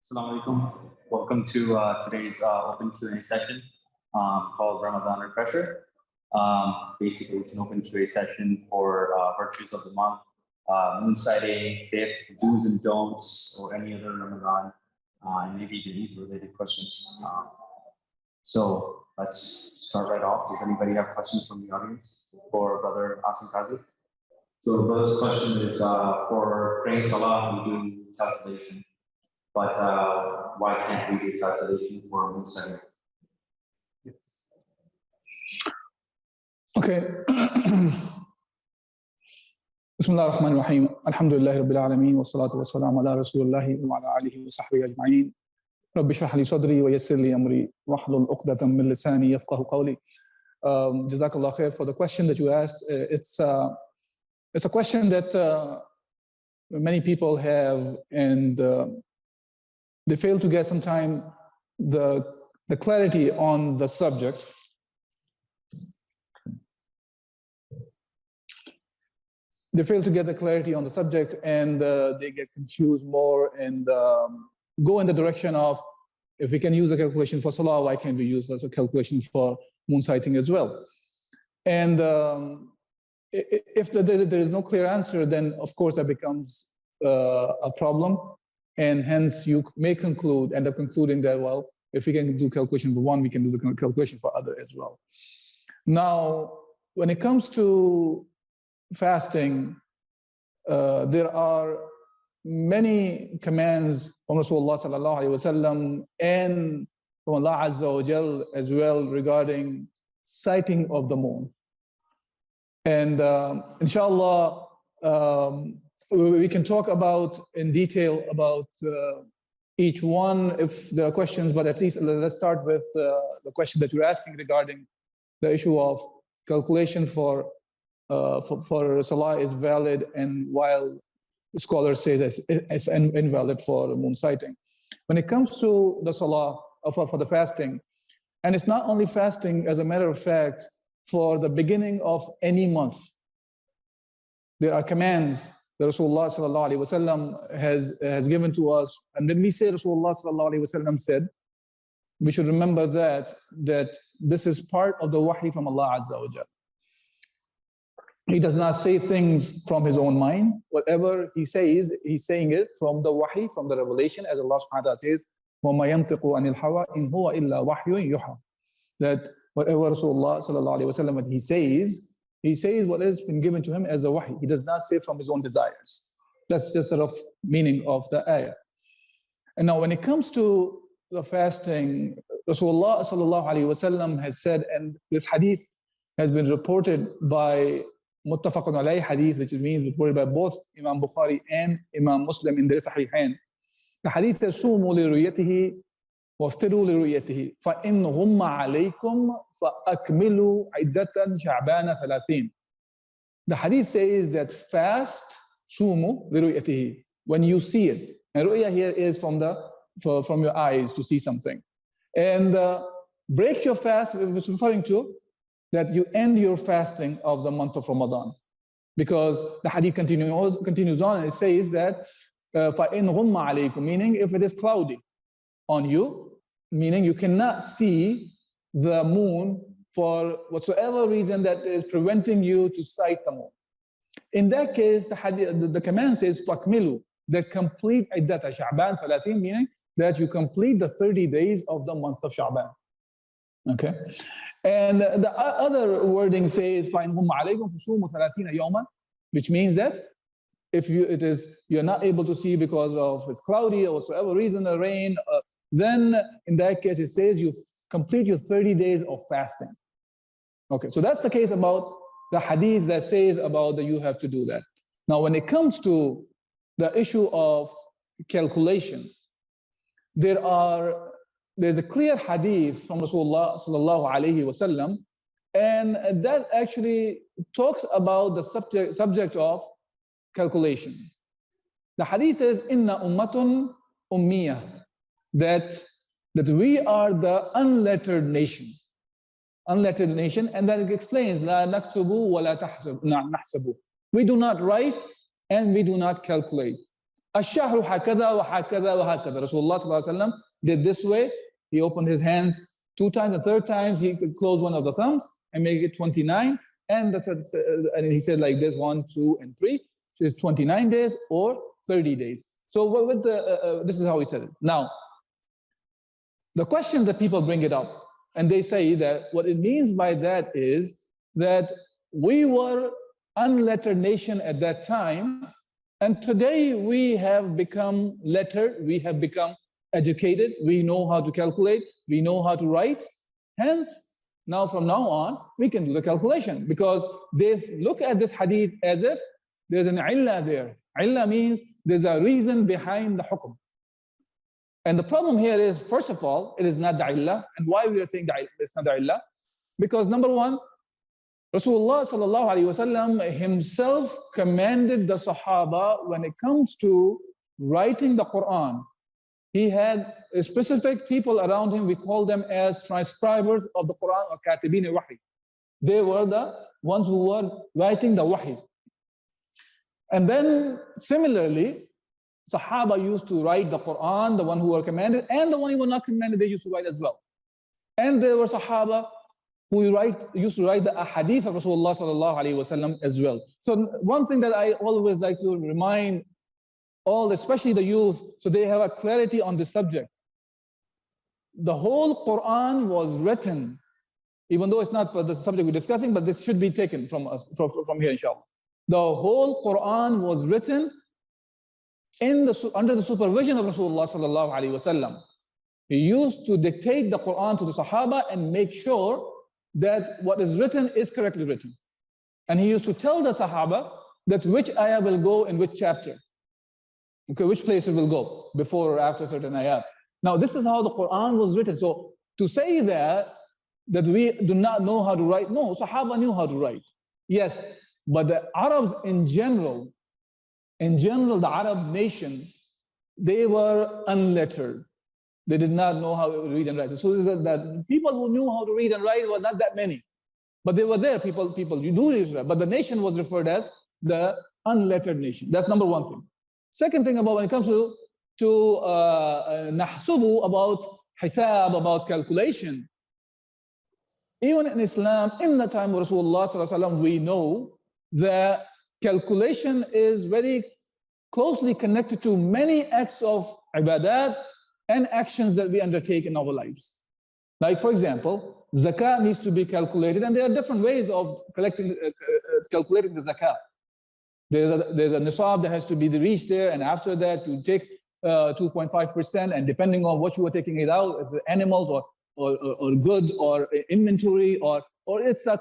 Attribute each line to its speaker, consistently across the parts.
Speaker 1: Assalamu alaikum. Welcome to today's open Q&A session called Ramadan Refresher. Basically, it's an open Q&A session for virtues of the month, moon sighting, faith, do's and don'ts, or any other Ramadan, and maybe even Eid-related questions. So let's start right off. Does anybody have questions from the audience for Brother Asim Kazi? So the brother's question is for praying Salah, we do calculation. But why can't we do calculation for moon sighting? Yes.
Speaker 2: Okay. Bismillah ar-Rahman ar-Rahim. Alhamdulillahi Rabbil Alameen. Wa salatu wa salam ala Rasulillahi wa ala alihi wa sahbihi ajma'in. Rabbi shrah li sadri wa yassir li amri wa hlul uqdatan min lisani yafqahu qawli. Jazakallah khair for the question that you asked. It's a question that many people have, and they fail to get sometimes the clarity on the subject. They fail to get the clarity on the subject, and they get confused more and go in the direction of, if we can use a calculation for Salah, why can't we use a calculation for moon sighting as well? And if there is no clear answer, then of course that becomes a problem. And hence you may end up concluding that, well, if we can do calculation for one, we can do the calculation for other as well. Now, when it comes to fasting, there are many commands from Rasulullah sallallahu alaihi wasallam and from Allah Azza wa Jal as well regarding sighting of the moon. And inshallah, we can talk about in detail about each one if there are questions, but at least let's start with the question that you're asking regarding the issue of calculation for Salah is valid, and while scholars say that it's invalid for moon sighting. When it comes to the Salah, for the fasting, and it's not only fasting, as a matter of fact, for the beginning of any month, there are commands that Rasulullah sallallahu alaihi wasallam has given to us. And when we say Rasulullah sallallahu alaihi wasallam said, we should remember that this is part of the wahi from Allah Azza wa Jal. He does not say things from his own mind. Whatever he says, he's saying it from the wahi, from the revelation, as Allah subhanahu wa ta'ala says, وَمَا يَنْتِقُ عَنِ الْحَوَىٰ إِنْ هُوَ إِلَّا وَحْيٌ يُوحَىٰ. That whatever Rasulullah sallallahu alaihi wasallam, what he says what has been given to him as a wahi. He does not say from his own desires. That's just sort of meaning of the ayah. And now when it comes to the fasting, Rasulullah sallallahu alaihi wasallam has said, and this hadith has been reported by muttafaqun alayhi hadith, which means reported by both Imam Bukhari and Imam Muslim in their sahihain. The hadith says, "Sumu li ru'yatihi waftiru li ru'yatihi, fa in ghumma alaykum fa akmilu iddatan sha'bana 30." The hadith says that fast, sumu li ru'yatihi, when you see it. And ru'ya here is from your eyes, to see something. And break your fast, it's referring to that you end your fasting of the month of Ramadan. Because the hadith continues on, and it says that فَإِنْ غُمَّ عَلَيْكُمْ, meaning if it is cloudy on you, meaning you cannot see the moon for whatsoever reason that is preventing you to sight the moon. In that case, the command says فَأَكْمِلُوا, the complete iddata Sha'ban 30, meaning that you complete the 30 days of the month of Sha'ban. Okay? And the other wording says فَإِنْ غُمَّ عَلَيْكُمْ فَصُومُوا 30 يَوْمًا, which means that if you're not able to see because of it's cloudy or whatsoever reason, the rain, then in that case it says you complete your 30 days of fasting. Okay, so that's the case about the hadith that says about that you have to do that. Now, when it comes to the issue of calculation, there's a clear hadith from Rasulullah sallallahu alaihi wasallam, and that actually talks about the subject of calculation. The hadith says, "Inna ummatun ummiyah," that we are the unlettered nation. And then it explains, "La naktubu wa la nahsabu." We do not write and we do not calculate. الشهر هكذا وهكذا وهكذا. Rasulullah sallallahu alaihi wasallam did this way. He opened his hands 2 times, the third time he closed one of the thumbs and make it 29. And he said like this, 1, 2, and 3. So it's 29 days or 30 days. So with this is how he said it. Now, the question that people bring it up, and they say that what it means by that is that we were unlettered nation at that time, and today we have become lettered, we have become educated, we know how to calculate, we know how to write. Hence, now from now on, we can do the calculation, because they look at this hadith as if there's an illah there. Illah means there's a reason behind the hukm. And the problem here is, first of all, it is not the illah. And why we are saying that it's not the illah? Because number one, Rasulullah sallallahu alaihi wasallam himself commanded the Sahaba when it comes to writing the Quran. He had specific people around him. We call them as transcribers of the Quran, or katibin wahi. They were the ones who were writing the wahi. And then similarly, Sahaba used to write the Quran, the one who were commanded, and the one who were not commanded, they used to write as well. And there were Sahaba who used to write the ahadith of Rasulullah sallallahu alaihi wasallam as well. So one thing that I always like to remind all, especially the youth, so they have a clarity on this subject. The whole Quran was written, even though it's not for the subject we're discussing, but this should be taken from us, from here, inshallah. The whole Quran was written under the supervision of Rasulullah sallallahu alaihi wasallam. He used to dictate the Quran to the Sahaba and make sure that what is written is correctly written. And he used to tell the Sahaba that which ayah will go in which chapter. Okay, which place it will go before or after certain ayah. Now, this is how the Quran was written. So to say that we do not know how to write, no, Sahaba knew how to write. Yes, but the Arabs in general, the Arab nation, they were unlettered. They did not know how to read and write. So that people who knew how to read and write were not that many. But they were there, people you do read and write. But the nation was referred as the unlettered nation. That's number one thing. Second thing about when it comes to nahsubu, about hisab, about calculation. Even in Islam, in the time of Rasulullah sallallahu alaihi wasallam, we know that calculation is very closely connected to many acts of ibadat and actions that we undertake in our lives. Like, for example, zakat needs to be calculated, and there are different ways of calculating the zakat. There's a nisab that has to be reached there, and after that, you take 2.5%, and depending on what you are taking it out, is it animals or goods or inventory, or it's a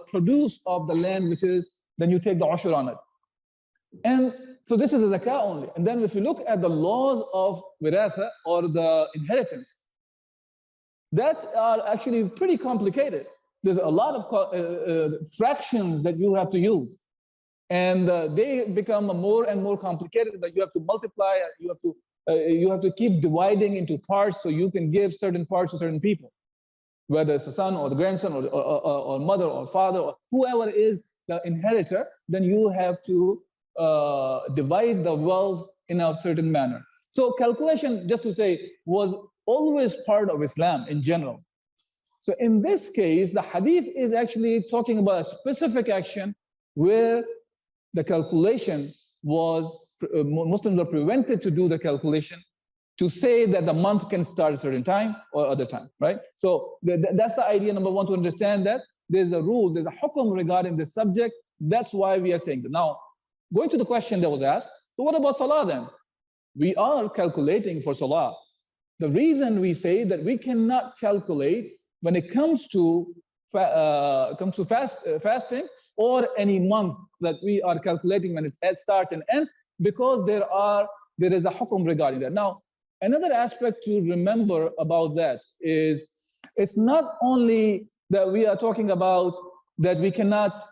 Speaker 2: produce of the land, which is, then you take the ushr on it. And so this is a zakah only. And then if you look at the laws of wiratha, or the inheritance, that are actually pretty complicated. There's a lot of fractions that you have to use. And they become more and more complicated, that you have to multiply, you have to keep dividing into parts so you can give certain parts to certain people, whether it's the son or the grandson or mother or father or whoever is the inheritor. Then you have to divide the wealth in a certain manner. So calculation, just to say, was always part of Islam in general. So in this case, the hadith is actually talking about a specific action where the calculation was, Muslims were prevented to do the calculation, to say that the month can start at a certain time or other time, right? So that's the idea, number one, to understand that there's a rule, there's a hukm regarding this subject. That's why we are saying that. Now, going to the question that was asked, so what about salah then? We are calculating for salah. The reason we say that we cannot calculate when it comes to fasting or any month that we are calculating when it starts and ends, because there is a hukm regarding that. Now, another aspect to remember about that is, it's not only that we are talking about that we cannot,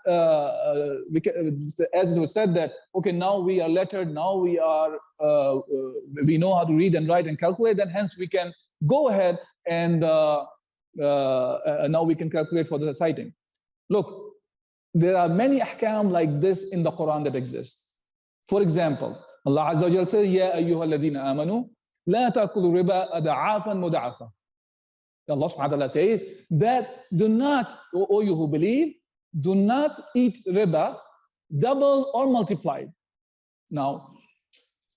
Speaker 2: as it was said that, okay, now we are lettered, now we know how to read and write and calculate, and hence we can go ahead and now we can calculate for the citing. Look, there are many ahkam like this in the Quran that exists. For example, Allah Azza wa Jalla says, Ya ayyuha alladhina amanu, la taqulu riba ada'afan muda'afa. Allah subhanahu wa ta'ala says that do not, O you who believe, do not eat riba double or multiplied. Now,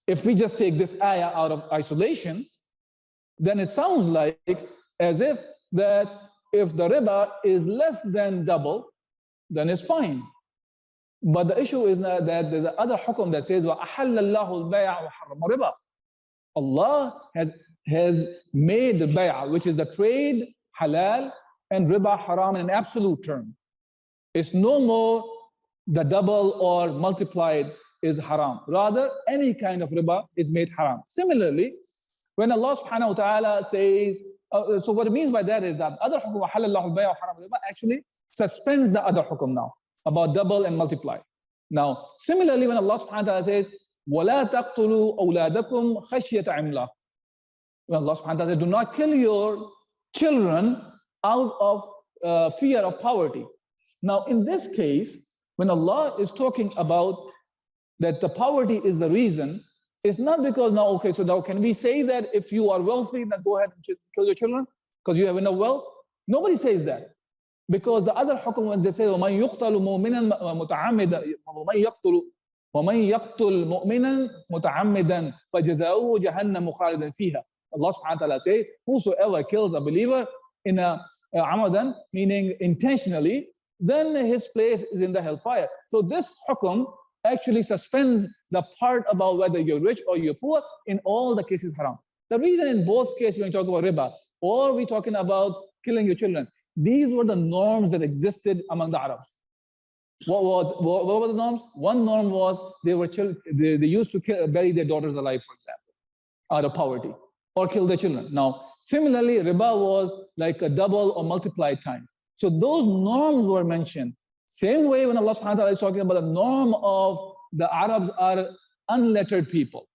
Speaker 2: if we just take this ayah out of isolation, then it sounds like as if that if the riba is less than double, then it's fine. But the issue is that there's another hukm that says, وَأَحَلَّ اللَّهُ الْبَيْعَ وَحَرَّمَ الرِّبَى. Allah has made the bay'ah, which is the trade, halal, and riba haram in an absolute term. It's no more the double or multiplied is haram. Rather, any kind of riba is made haram. Similarly, when Allah subhanahu wa ta'ala says, so what it means by that is that other hukum, وَحَلَّ اللَّهُ الْبَيْعَ وَحَرَّمَ الرِّبَى, actually suspends the other hukum now, about double and multiply. Now, similarly, when Allah subhanahu wa ta'ala says, وَلَا تَقْتُلُوا أَوْلَادَكُمْ خَشْيَةَ عِمْلَةٍ, when Allah subhanahu wa ta'ala says, do not kill your children out of fear of poverty. Now, in this case, when Allah is talking about that the poverty is the reason, it's not because now, okay, so now can we say that if you are wealthy, then go ahead and just kill your children because you have enough wealth? Nobody says that. Because the other hukum, when they say, وَمَنْ يُقْتَلُ مُؤْمِنًا مُتَعَمِّدًا وَمَنْ يَقْتُلْ مُؤْمِنًا مُتَعَمِّدًا فَجَزَاؤُهُ جَهَنَّمُ خَالِدًا فِيهَا. Allah subhanahu wa ta'ala says, whosoever kills a believer in a Ramadan, meaning intentionally, then his place is in the hellfire. So this hukum actually suspends the part about whether you're rich or you're poor. In all the cases haram. The reason in both cases when you talk about riba or we're talking about killing your children, these were the norms that existed among the Arabs. What were the norms? One norm was they used to bury their daughters alive, for example, out of poverty, or kill their children. Now, similarly, riba was like a double or multiplied time. So those norms were mentioned. Same way when Allah subhanahu wa ta'ala is talking about the norm of the Arabs are unlettered people.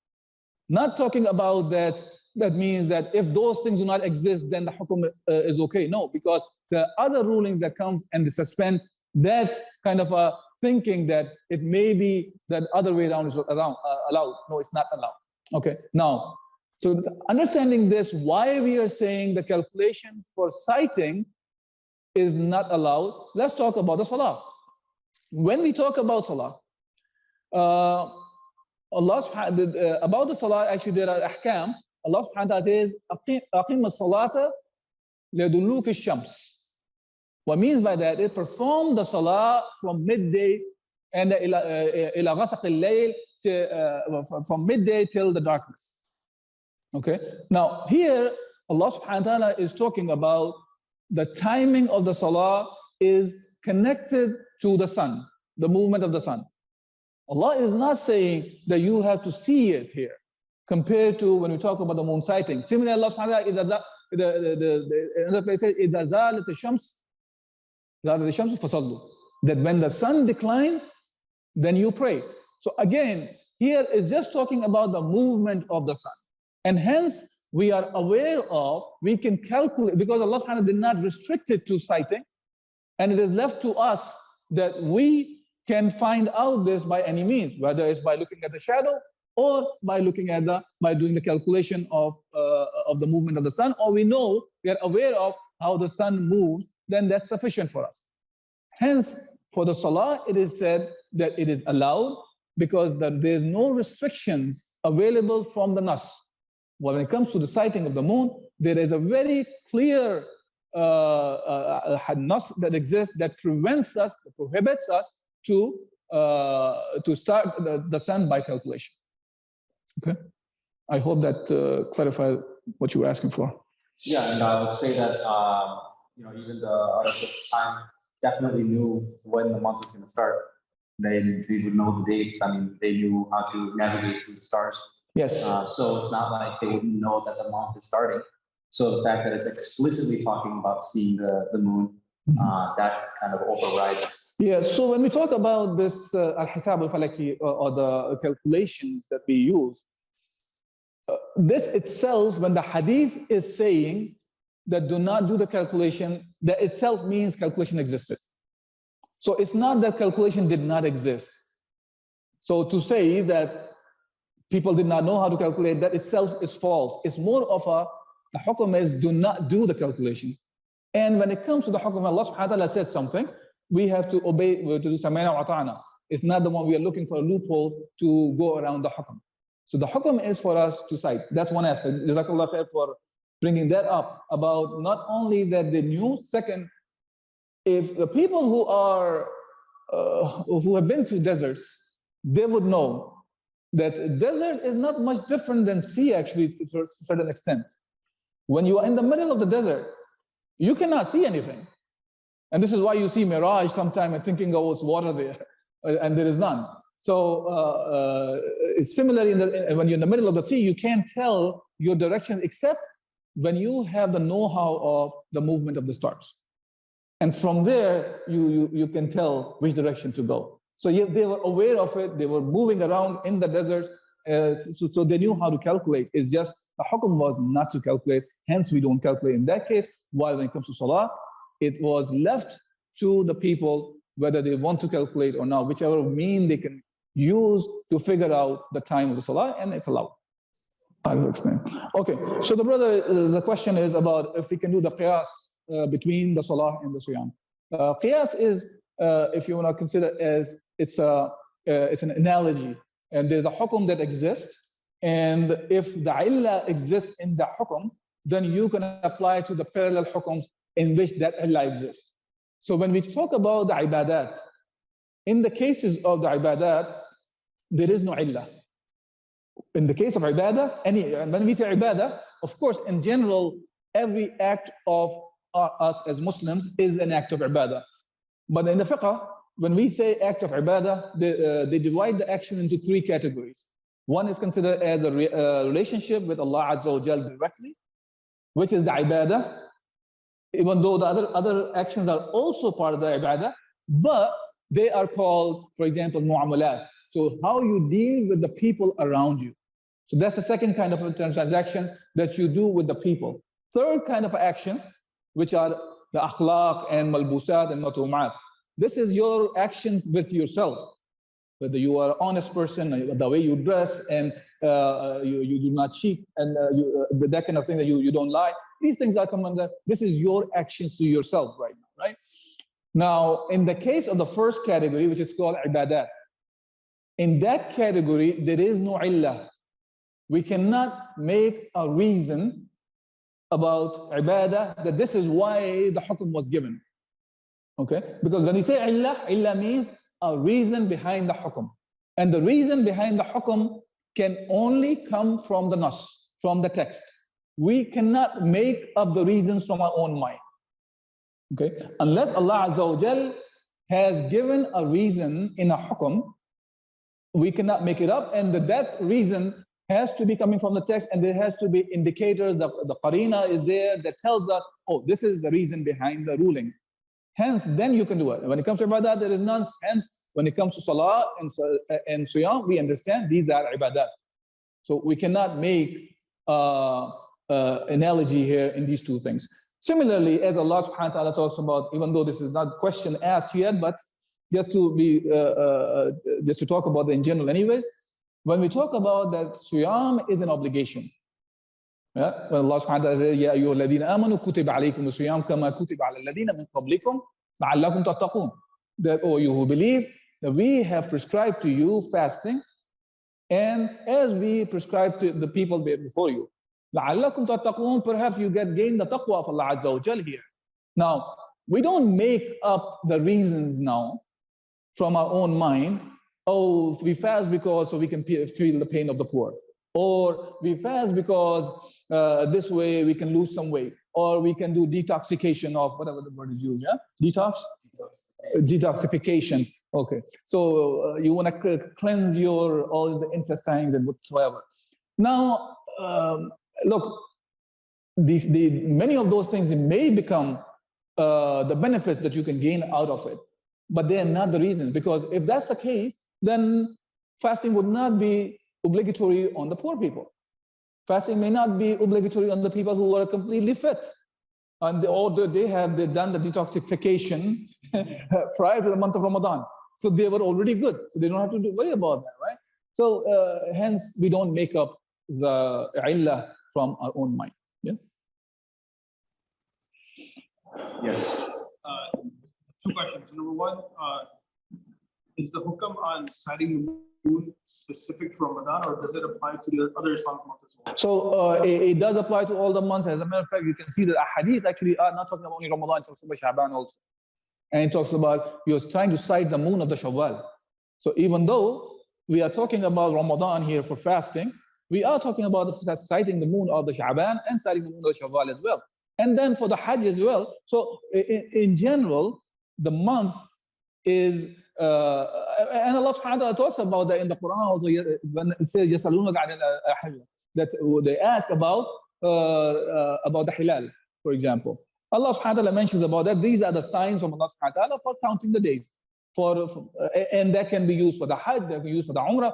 Speaker 2: Not talking about that means that if those things do not exist, then the hukum is okay. No, because the other rulings that come and they suspend that kind of a thinking that it may be that other way around is allowed. No, it's not allowed. Okay, now, so understanding this, why we are saying the calculation for citing is not allowed, let's talk about the salah. When we talk about salah, about the salah, actually there are ahkam. Allah subhanahu wa ta'ala says, أَقِيمَ الصَّلَاةَ لِيَدُلُّوكِ الشَّمْسِ. What means by that is perform the salah from midday and إِلَى غَسَقِ اللَّيْلِ, from midday till the darkness. Okay. Now here, Allah subhanahu wa ta'ala is talking about the timing of the salah is connected to the sun, the movement of the sun. Allah is not saying that you have to see it here, compared to when we talk about the moon sighting. Similarly, Allah subhanahu wa ta'ala, another place says, إِذَا زَالَتِ الشَّمْسُ فَصَلُّوا, that when the sun declines, then you pray. So again, here is just talking about the movement of the sun. And hence, we are aware of, we can calculate, because Allah subhanahu wa ta'ala did not restrict it to sighting, and it is left to us that we can find out this by any means, whether it's by looking at the shadow or by looking at by doing the calculation of the movement of the sun, or we are aware of how the sun moves, then that's sufficient for us. Hence, for the salah, it is said that it is allowed because there's no restrictions available from the nas. When it comes to the sighting of the moon, there is a very clear nas that exists that prohibits us to start the sun by calculation. Okay, I hope that clarifies what you were asking for.
Speaker 1: Yeah, and I would say that even the Arabs at the time definitely knew when the month was going to start. They would know the dates. I mean, they knew how to navigate through the stars.
Speaker 2: Yes.
Speaker 1: So it's not like they wouldn't know that the month is starting. So the fact that it's explicitly talking about seeing the moon, that kind of overrides.
Speaker 2: Yeah, so when we talk about this al-hisab al-falaki or the calculations that we use, this itself, when the hadith is saying that do not do the calculation, that itself means calculation existed. So it's not that calculation did not exist. So to say that People did not know how to calculate. That itself is false. It's more of the hukm is do not do the calculation. And when it comes to the hukm, Allah subhanahu wa ta'ala says something, we have to obey, to do samana wa ata'na. It's not the one we are looking for a loophole to go around the hukm. So the hukm is for us to cite. That's one aspect. Jazakallah khair for bringing that up, about not only that they knew. Second, if the people who are who have been to deserts, they would know that desert is not much different than sea, actually, to a certain extent. When you are in the middle of the desert, you cannot see anything. And this is why you see mirage sometime and thinking, oh, it's water there, and there is none. So it's similarly, when you're in the middle of the sea, you can't tell your direction except when you have the know-how of the movement of the stars. And from there, you can tell which direction to go. So they were aware of it. They were moving around in the desert. So they knew how to calculate. It's just the hukm was not to calculate. Hence, we don't calculate in that case. While when it comes to salah, it was left to the people whether they want to calculate or not, whichever mean they can use to figure out the time of the salah, and it's allowed. I will explain. Okay, so the question is about if we can do the qiyas between the salah and the siyam. Qiyas is, if you want to consider as it's an analogy, and there's a hukm that exists, and if the illah exists in the hukm, then you can apply to the parallel hukms in which that illah exists. So when we talk about the ibadat, in the cases of the ibadat, there is no illah. In the case of ibadah, when we say ibadah, of course, in general, every act of us as Muslims is an act of ibadah. But in the fiqh, when we say act of ibadah, they divide the action into three categories. One is considered as a relationship with Allah Azza wa Jal directly, which is the ibadah, even though the other actions are also part of the ibadah, but they are called, for example, mu'amalat. So how you deal with the people around you. So that's the second kind of transactions that you do with the people. Third kind of actions, which are the akhlaq and malbusat and matumat. This is your action with yourself. Whether you are an honest person, the way you dress, and you do not cheat, and that kind of thing, that you don't lie. These things are come under, this is your actions to yourself right now, right? Now, in the case of the first category, which is called ibadat, in that category, there is no illah. We cannot make a reason about ibadah that this is why the hukm was given. Okay? Because when we say illah means a reason behind the hukm. And the reason behind the hukm can only come from the nas, from the text. We cannot make up the reasons from our own mind. Okay? Unless Allah Azza wa Jal has given a reason in a hukm, we cannot make it up, and that reason has to be coming from the text, and there has to be indicators. The qarina is there that tells us, oh, this is the reason behind the ruling. Hence, then you can do it. When it comes to ibadah, there is none. Hence, when it comes to salah and siyam, we understand these are ibadat. So we cannot make analogy here in these two things. Similarly, as Allah subhanahu wa ta'ala talks about, even though this is not a question asked yet, but just to talk about it in general anyways, when we talk about that siyam is an obligation. Yeah? When Allah subhanahu wa ta'ala says, Ya ayyuha alladhina amanu kutiba alaykum as-siyam kama kutiba ala alladhina min qablikum la'allakum tattaqun. That, oh, you who believe, that we have prescribed to you fasting, and as we prescribed to the people before you. لَعَلَّكُمْ تَتَّقُونَ, perhaps you gain the taqwa of Allah Azza wa Jal here. Now, we don't make up the reasons now from our own mind. Oh, we fast because so we can feel the pain of the poor. Or we fast because this way we can lose some weight. Or we can do detoxification of whatever the word is used, yeah? Detox? Detoxification. Okay. So you want to cleanse all the intestines and whatsoever. Now, look, many of those things may become the benefits that you can gain out of it, but they are not the reason. Because if that's the case, then fasting would not be obligatory on the poor people. Fasting may not be obligatory on the people who are completely fit, and they have done the detoxification prior to the month of Ramadan, so they were already good, so they don't have to worry about that, right? So hence, we don't make up the illah from our own mind. Yeah.
Speaker 1: Yes.
Speaker 3: Two questions. Number one, is the hukam on sighting the moon specific to Ramadan, or does it apply to the other Islamic months as well?
Speaker 2: So it does apply to all the months. As a matter of fact, you can see that hadith actually are not talking about only Ramadan, it talks about Sha'ban also. And it talks about you're trying to sight the moon of the Shawwal. So even though we are talking about Ramadan here for fasting, we are talking about sighting the moon of the Sha'ban and sighting the moon of the Shawwal as well. And then for the Hajj as well. So in general, the month is, and Allah subhanahu wa ta'ala talks about that in the Quran also, when it says, that they ask about the Hilal, for example. Allah subhanahu wa ta'ala mentions about that. These are the signs from Allah subhanahu wa ta'ala for counting the days. And that can be used for the Hajj, that can be used for the Umrah,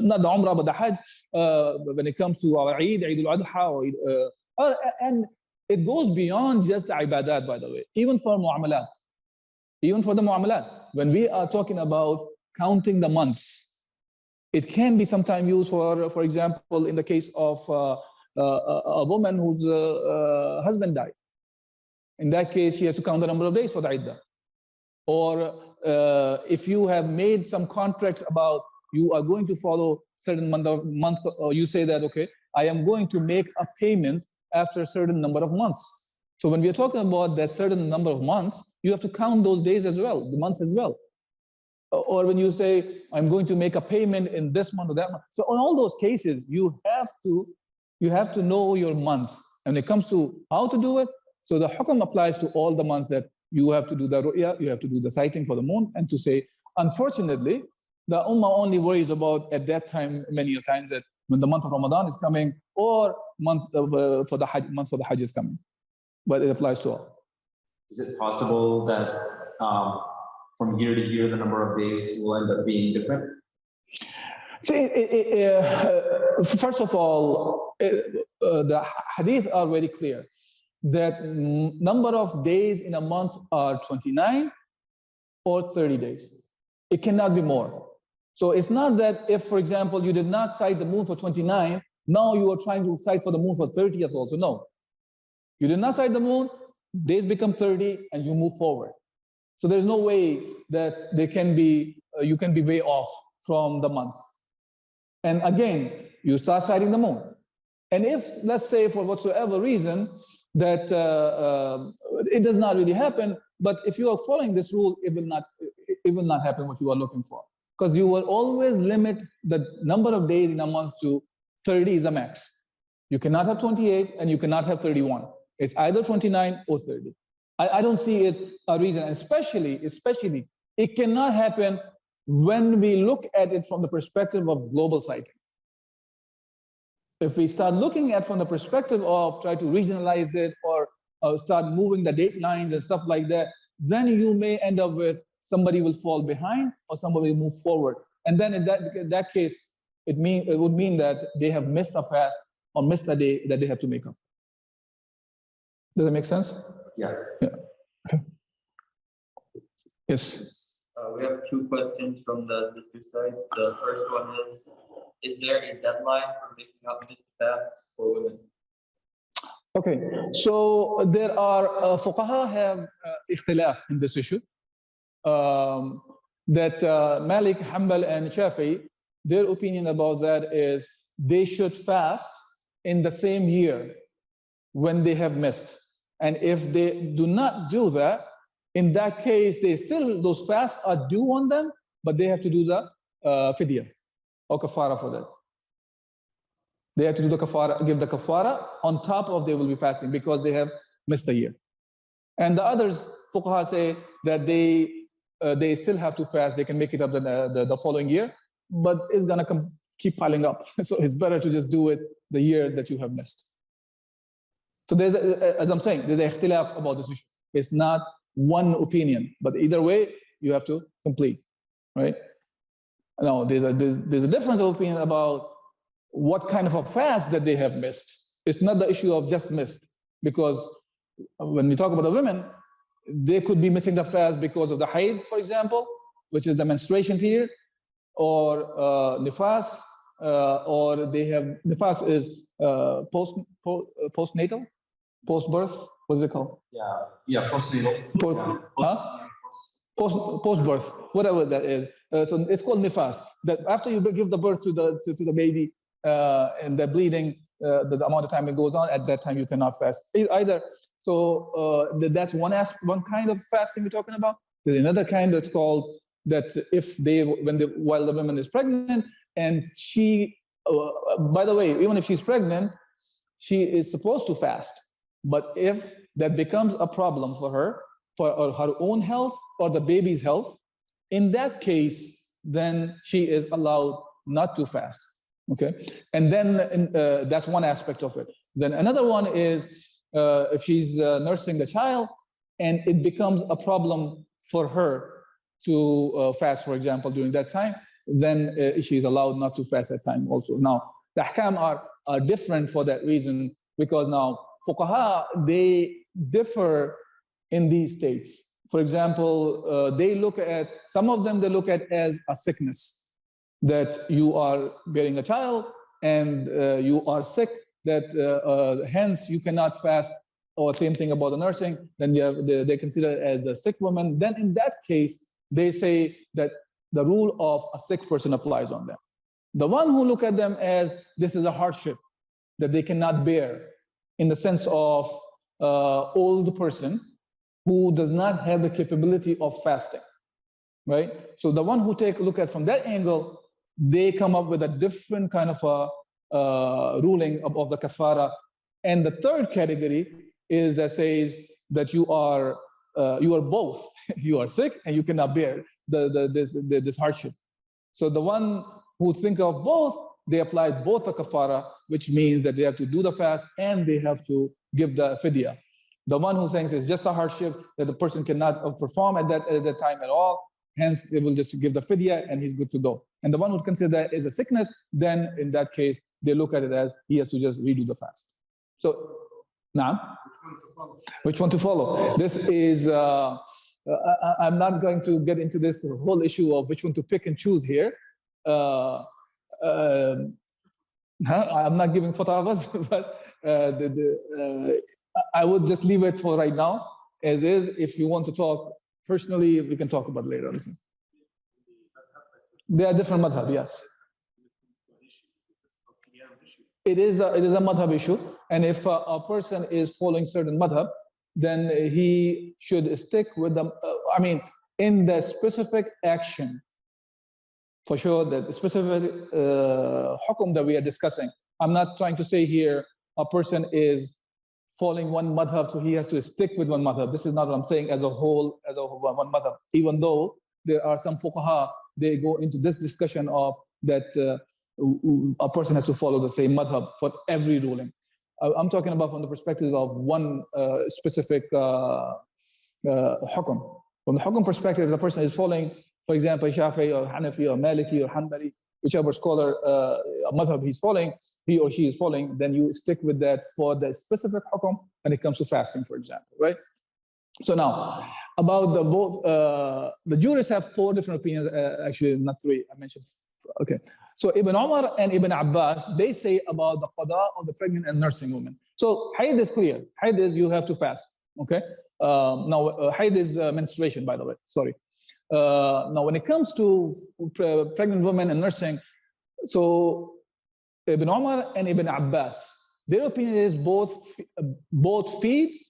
Speaker 2: not the Umrah, but the Hajj, when it comes to our Eid, Eid al-Adha, and it goes beyond just the ibadat, by the way, even for mu'amalat. Even for the mu'amalat, when we are talking about counting the months, it can be sometimes used for example, in the case of a woman whose husband died. In that case, she has to count the number of days for the iddah. Or if you have made some contracts about you are going to follow certain month, or you say that, okay, I am going to make a payment after a certain number of months. So when we are talking about that certain number of months, you have to count those days as well, the months as well. Or when you say, I'm going to make a payment in this month or that month. So in all those cases, you have to know your months. And when it comes to how to do it, so the hukm applies to all the months that you have to do the ru'ya, you have to do the sighting for the moon, and to say, unfortunately, the ummah only worries about at that time, many a times, that when the month of Ramadan is coming, or month for the Hajj is coming. But it applies to all.
Speaker 1: Is it possible that from year to year, the number of days will end up being different?
Speaker 2: See, first of all, the hadith are very clear that number of days in a month are 29 or 30 days. It cannot be more. So it's not that if, for example, you did not sight the moon for 29, now you are trying to sight for the moon for 30th also. No. You did not sight the moon, days become 30, and you move forward. So there's no way that they can be, you can be way off from the months. And again, you start sighting the moon. And if, let's say, for whatsoever reason, that it does not really happen, but if you are following this rule, it will not happen what you are looking for. Because you will always limit the number of days in a month to 30 is the max. You cannot have 28 and you cannot have 31. It's either 29 or 30. I don't see it a reason, especially, it cannot happen when we look at it from the perspective of global sighting. If we start looking at from the perspective of try to regionalize it or start moving the date lines and stuff like that, then you may end up with somebody will fall behind or somebody will move forward. And then in that case, it would mean that they have missed a fast or missed a day that they have to make up. Does that make sense?
Speaker 1: Yeah.
Speaker 2: Yeah. Okay. Yes.
Speaker 4: We have two questions from the sister side. The first one is there a deadline for making up missed fasts for women?
Speaker 2: Okay, so there are fuqaha have ikhtilaf in this issue. That Malik, Hanbal, and Shafi, their opinion about that is they should fast in the same year when they have missed. And if they do not do that, in that case, those fasts are due on them, but they have to do the fidyah or kafara for that. They have to do the kafara, give the kafara on top of they will be fasting because they have missed a year. And the others, fuqaha, say that they still have to fast. They can make it up the following year, but it's gonna keep piling up. So it's better to just do it the year that you have missed. So there's, as I'm saying, there's a ikhtilaf about this issue. It's not one opinion, but either way, you have to complete, right? Now, there's a difference of opinion about what kind of a fast that they have missed. It's not the issue of just missed, because when we talk about the women, they could be missing the fast because of the haid, for example, which is the menstruation period, or nifas, or they have nifas is postnatal, post-birth. What's it called?
Speaker 1: Yeah, postnatal.
Speaker 2: Post-birth, whatever that is. So it's called nifas. That after you give the birth to the baby and the bleeding, the amount of time it goes on, at that time you cannot fast either. So that's one kind of fasting we're talking about. There's another kind that's called that while the woman is pregnant, and she, by the way, even if she's pregnant, she is supposed to fast. But if that becomes a problem for her, for her own health or the baby's health, in that case, then she is allowed not to fast. Okay, and then that's one aspect of it. Then another one is if she's nursing the child and it becomes a problem for her to fast, for example, during that time, then she's allowed not to fast that time also. Now, the ahkam are different for that reason, because now fuqaha, they differ in these states. For example, some of them look at as a sickness, that you are bearing a child and you are sick, that hence you cannot fast, or same thing about the nursing, then they consider it as a sick woman. Then in that case, they say that the rule of a sick person applies on them. The one who look at them as this is a hardship that they cannot bear, in the sense of old person who does not have the capability of fasting, right? So the one who take a look at from that angle, they come up with a different kind of a ruling of the kafara. And the third category is that says that you are both. You are sick and you cannot bear this hardship. So the one who think of both, they apply both the kafara, which means that they have to do the fast and they have to give the fidyah. The one who thinks it's just a hardship that the person cannot perform at that time at all, hence they will just give the fidyah and he's good to go. And the one who would consider that as a sickness, then in that case, they look at it as he has to just redo the fast. So, now, which one to follow? This is, I'm not going to get into this whole issue of which one to pick and choose here. I'm not giving fatwas, but I would just leave it for right now as is. If you want to talk personally, we can talk about it later. Listen. They are different madhab, yes. It is a madhab issue, and if a person is following certain madhab, then he should stick with them. In the specific action, for sure, the specific hukm that we are discussing. I'm not trying to say here a person is following one madhab, so he has to stick with one madhab. This is not what I'm saying as a whole, one madhab. Even though there are some fuqaha, they go into this discussion of that a person has to follow the same madhab for every ruling. I'm talking about from the perspective of one specific hukm. From the hukm perspective, if the person is following, for example, Shafi'i or Hanafi or Maliki or Hanbali, whichever scholar madhab he's following, he or she is following, then you stick with that for the specific hukm when it comes to fasting, for example, right? So now, about the jurists have 4 different opinions, actually not 3, I mentioned, okay. So Ibn Umar and Ibn Abbas, they say about the qada of the pregnant and nursing woman. So haid is clear. Haid is you have to fast, okay? Now, haid is menstruation, by the way, sorry. Now, when it comes to pregnant women and nursing, so Ibn Umar and Ibn Abbas, their opinion is both feed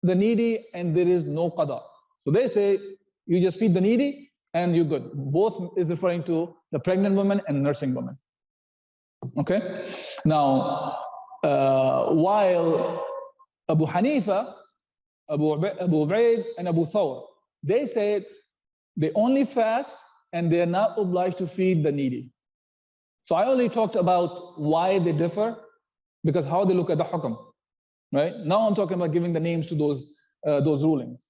Speaker 2: the needy and there is no qada. So they say you just feed the needy and you're good. Both is referring to the pregnant woman and nursing woman. Okay? Now, while Abu Hanifa, Abu Ubaid, and Abu Thawr, they said they only fast and they're not obliged to feed the needy. So I only talked about why they differ, because how they look at the hukm, right? Now I'm talking about giving the names to those rulings.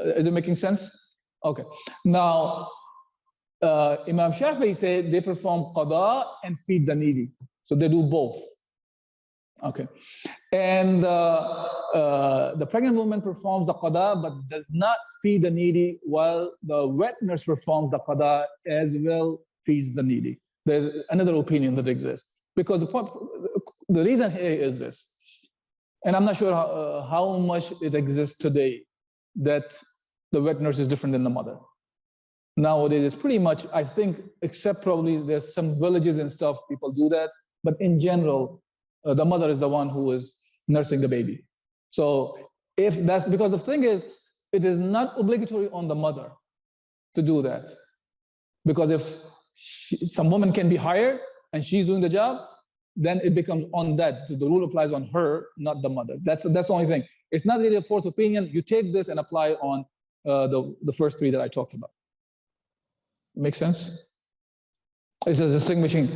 Speaker 2: Is it making sense? Okay. Now, Imam Shafi'i said they perform qada and feed the needy. So they do both. Okay. And the pregnant woman performs the qada but does not feed the needy, while the wet nurse performs the qada as well feeds the needy. There's another opinion that exists. Because the reason here is this, and I'm not sure how much it exists today, that the wet nurse is different than the mother. Nowadays, it's pretty much, I think, except probably there's some villages and stuff, people do that. But in general, the mother is the one who is nursing the baby. So if that's, because the thing is, it is not obligatory on the mother to do that. Because if some woman can be hired and she's doing the job, then it becomes on that. The rule applies on her, not the mother. That's the only thing. It's not really a fourth opinion. You take this and apply on the first three that I talked about. Make sense? It's just distinguishing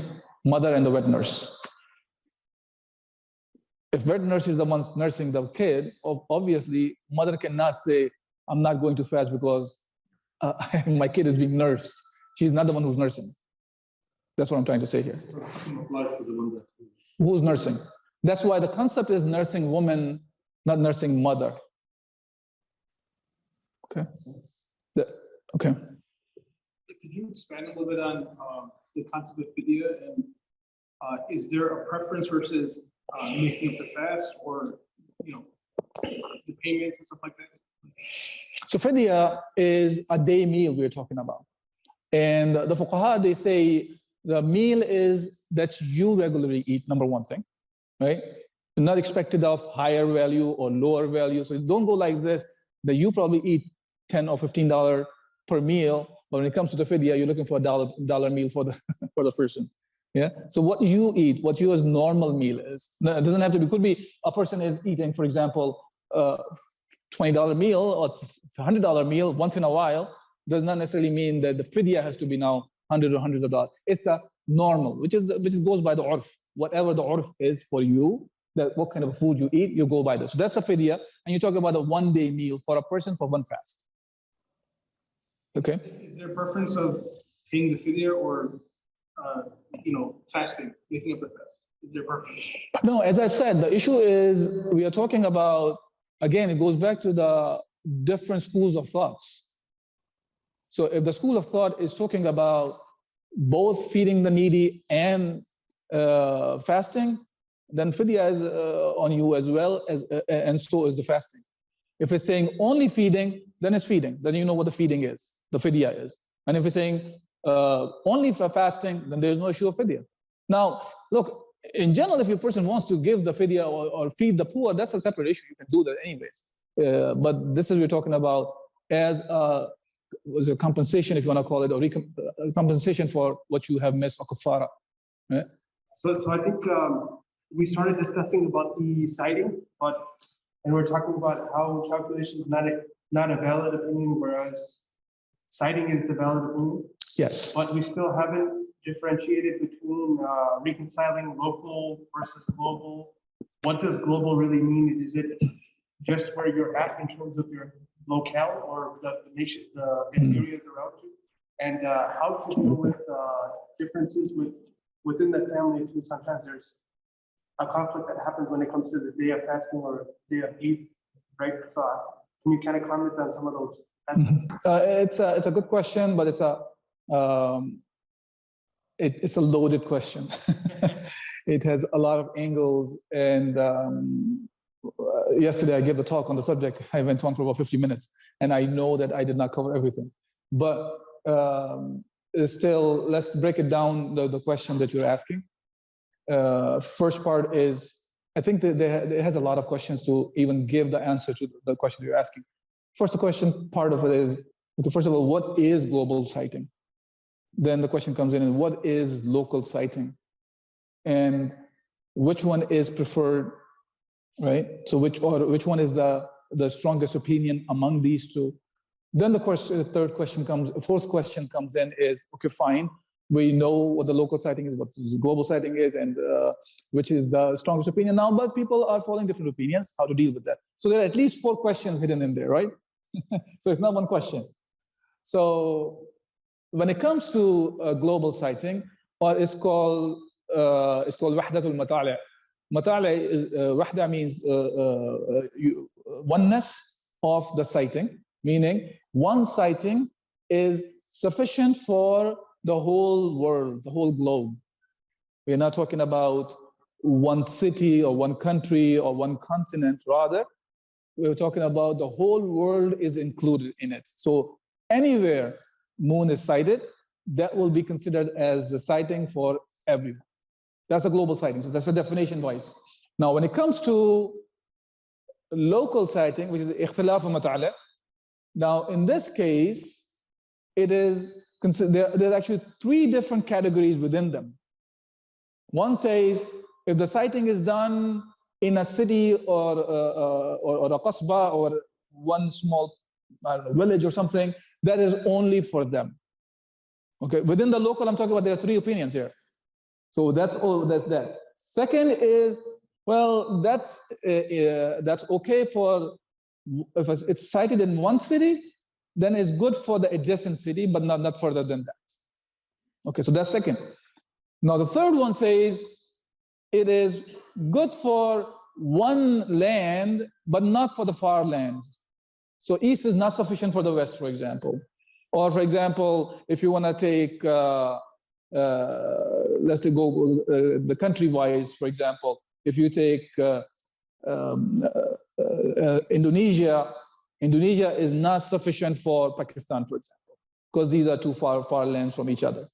Speaker 2: mother and the wet nurse. If wet nurse is the one nursing the kid, obviously mother cannot say, I'm not going to fast because my kid is being nursed. She's not the one who's nursing. That's what I'm trying to say here. Who's nursing? That's why the concept is nursing woman, not nursing mother. Okay. Okay.
Speaker 3: Could you expand a little bit on the concept of Fidyah, and is there a preference versus making up the fast, or the payments and stuff like that?
Speaker 2: So Fidyah is a day meal we're talking about. And the fuqaha, they say the meal is that you regularly eat, number one thing, right? You're not expected of higher value or lower value. So don't go like this, that you probably eat $10 or $15 per meal, but when it comes to the Fidyah, you're looking for a dollar meal for the person. Yeah. So what you eat, what your normal meal is, it doesn't have to be, could be a person is eating, for example, $20 meal or $100 meal once in a while, does not necessarily mean that the Fidyah has to be now hundreds or hundreds of dollars. It's the normal, which goes by the urf. Whatever the urf is for you, that what kind of food you eat, you go by this. So that's a Fidyah, and you're talking about a one-day meal for a person for one fast. Okay.
Speaker 3: Is there a preference of paying the Fidyah or fasting, making up the fast? Is there a preference?
Speaker 2: No, as I said, the issue is we are talking about, again, it goes back to the different schools of thoughts. So if the school of thought is talking about both feeding the needy and fasting, then Fidyah is on you as well, and so is the fasting. If it's saying only feeding, then it's feeding. Then you know what the feeding is, the Fidyah is. And if it's saying only for fasting, then there's no issue of Fidyah. Now, look, in general, if a person wants to give the Fidyah or feed the poor, that's a separate issue. You can do that anyways. But this is we're talking about as a compensation, if you want to call it, or compensation for what you have missed, or kafara. Right?
Speaker 5: So I think we started discussing about the citing, and we're talking about how calculation is not a valid opinion, whereas citing is the valid opinion.
Speaker 2: Yes.
Speaker 5: But we still haven't differentiated between reconciling local versus global. What does global really mean? Is it just where you're at in terms of your locale or the nation, the areas around you? And how to deal with differences within the family too. Sometimes there's a conflict that happens when it comes to the day of fasting or day of Eid, right? So can you kind of comment on some of those aspects?
Speaker 2: It's a good question, but it's a loaded question. It has a lot of angles, and yesterday I gave the talk on the subject. I went on for about 50 minutes, and I know that I did not cover everything. But still, let's break it down, the question that you're asking. First part is, I think that it has a lot of questions to even give the answer to the question you're asking. First, the question part of it is, okay, first of all, what is global citing? Then the question comes in, what is local citing? And which one is preferred, right? So which one is the strongest opinion among these two? Then the fourth question comes in is, okay, fine. We know what the local citing is, what the global citing is, and which is the strongest opinion now, but people are following different opinions, how to deal with that. So there are at least 4 questions hidden in there, right? So it's not one question. So when it comes to global citing, or it's called wahdatul matali'. Matali' is wahda means oneness of the citing, meaning one citing is sufficient for the whole world, the whole globe. We're not talking about one city or one country or one continent. Rather, we're talking about the whole world is included in it. So anywhere moon is sighted, that will be considered as a sighting for everyone. That's a global sighting. So that's a definition wise. Now, when it comes to local sighting, which is ikhtilaf mata'ala, now in this case, it is there's actually 3 different categories within them. One says if the sighting is done in a city or a qasbah or one small village or something, that is only for them. Okay, within the local, I'm talking about there are 3 opinions here. So that's all. That's that. Second is, well, that's okay for if it's sighted in one city, then it's good for the adjacent city, but not further than that. Okay, so that's second. Now the third one says it is good for one land, but not for the far lands. So east is not sufficient for the west, for example. Or for example, if you want to take, let's say go the country-wise, for example, if you take Indonesia, Indonesia is not sufficient for Pakistan, for example, because these are 2 far lands from each other,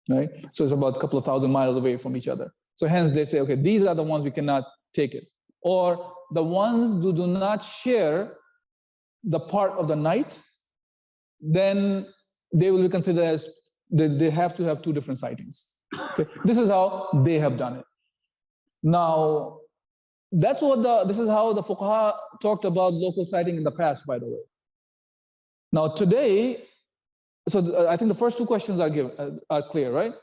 Speaker 2: right? So it's about a couple of thousand miles away from each other. So hence they say, okay, these are the ones we cannot take it. Or the ones who do not share the part of the night, then they will be considered as they have to have 2 different sightings. Okay? This is how they have done it. Now, this is how the fuqaha talked about local sighting in the past, by the way. Now today, so I think the first 2 questions are clear, right?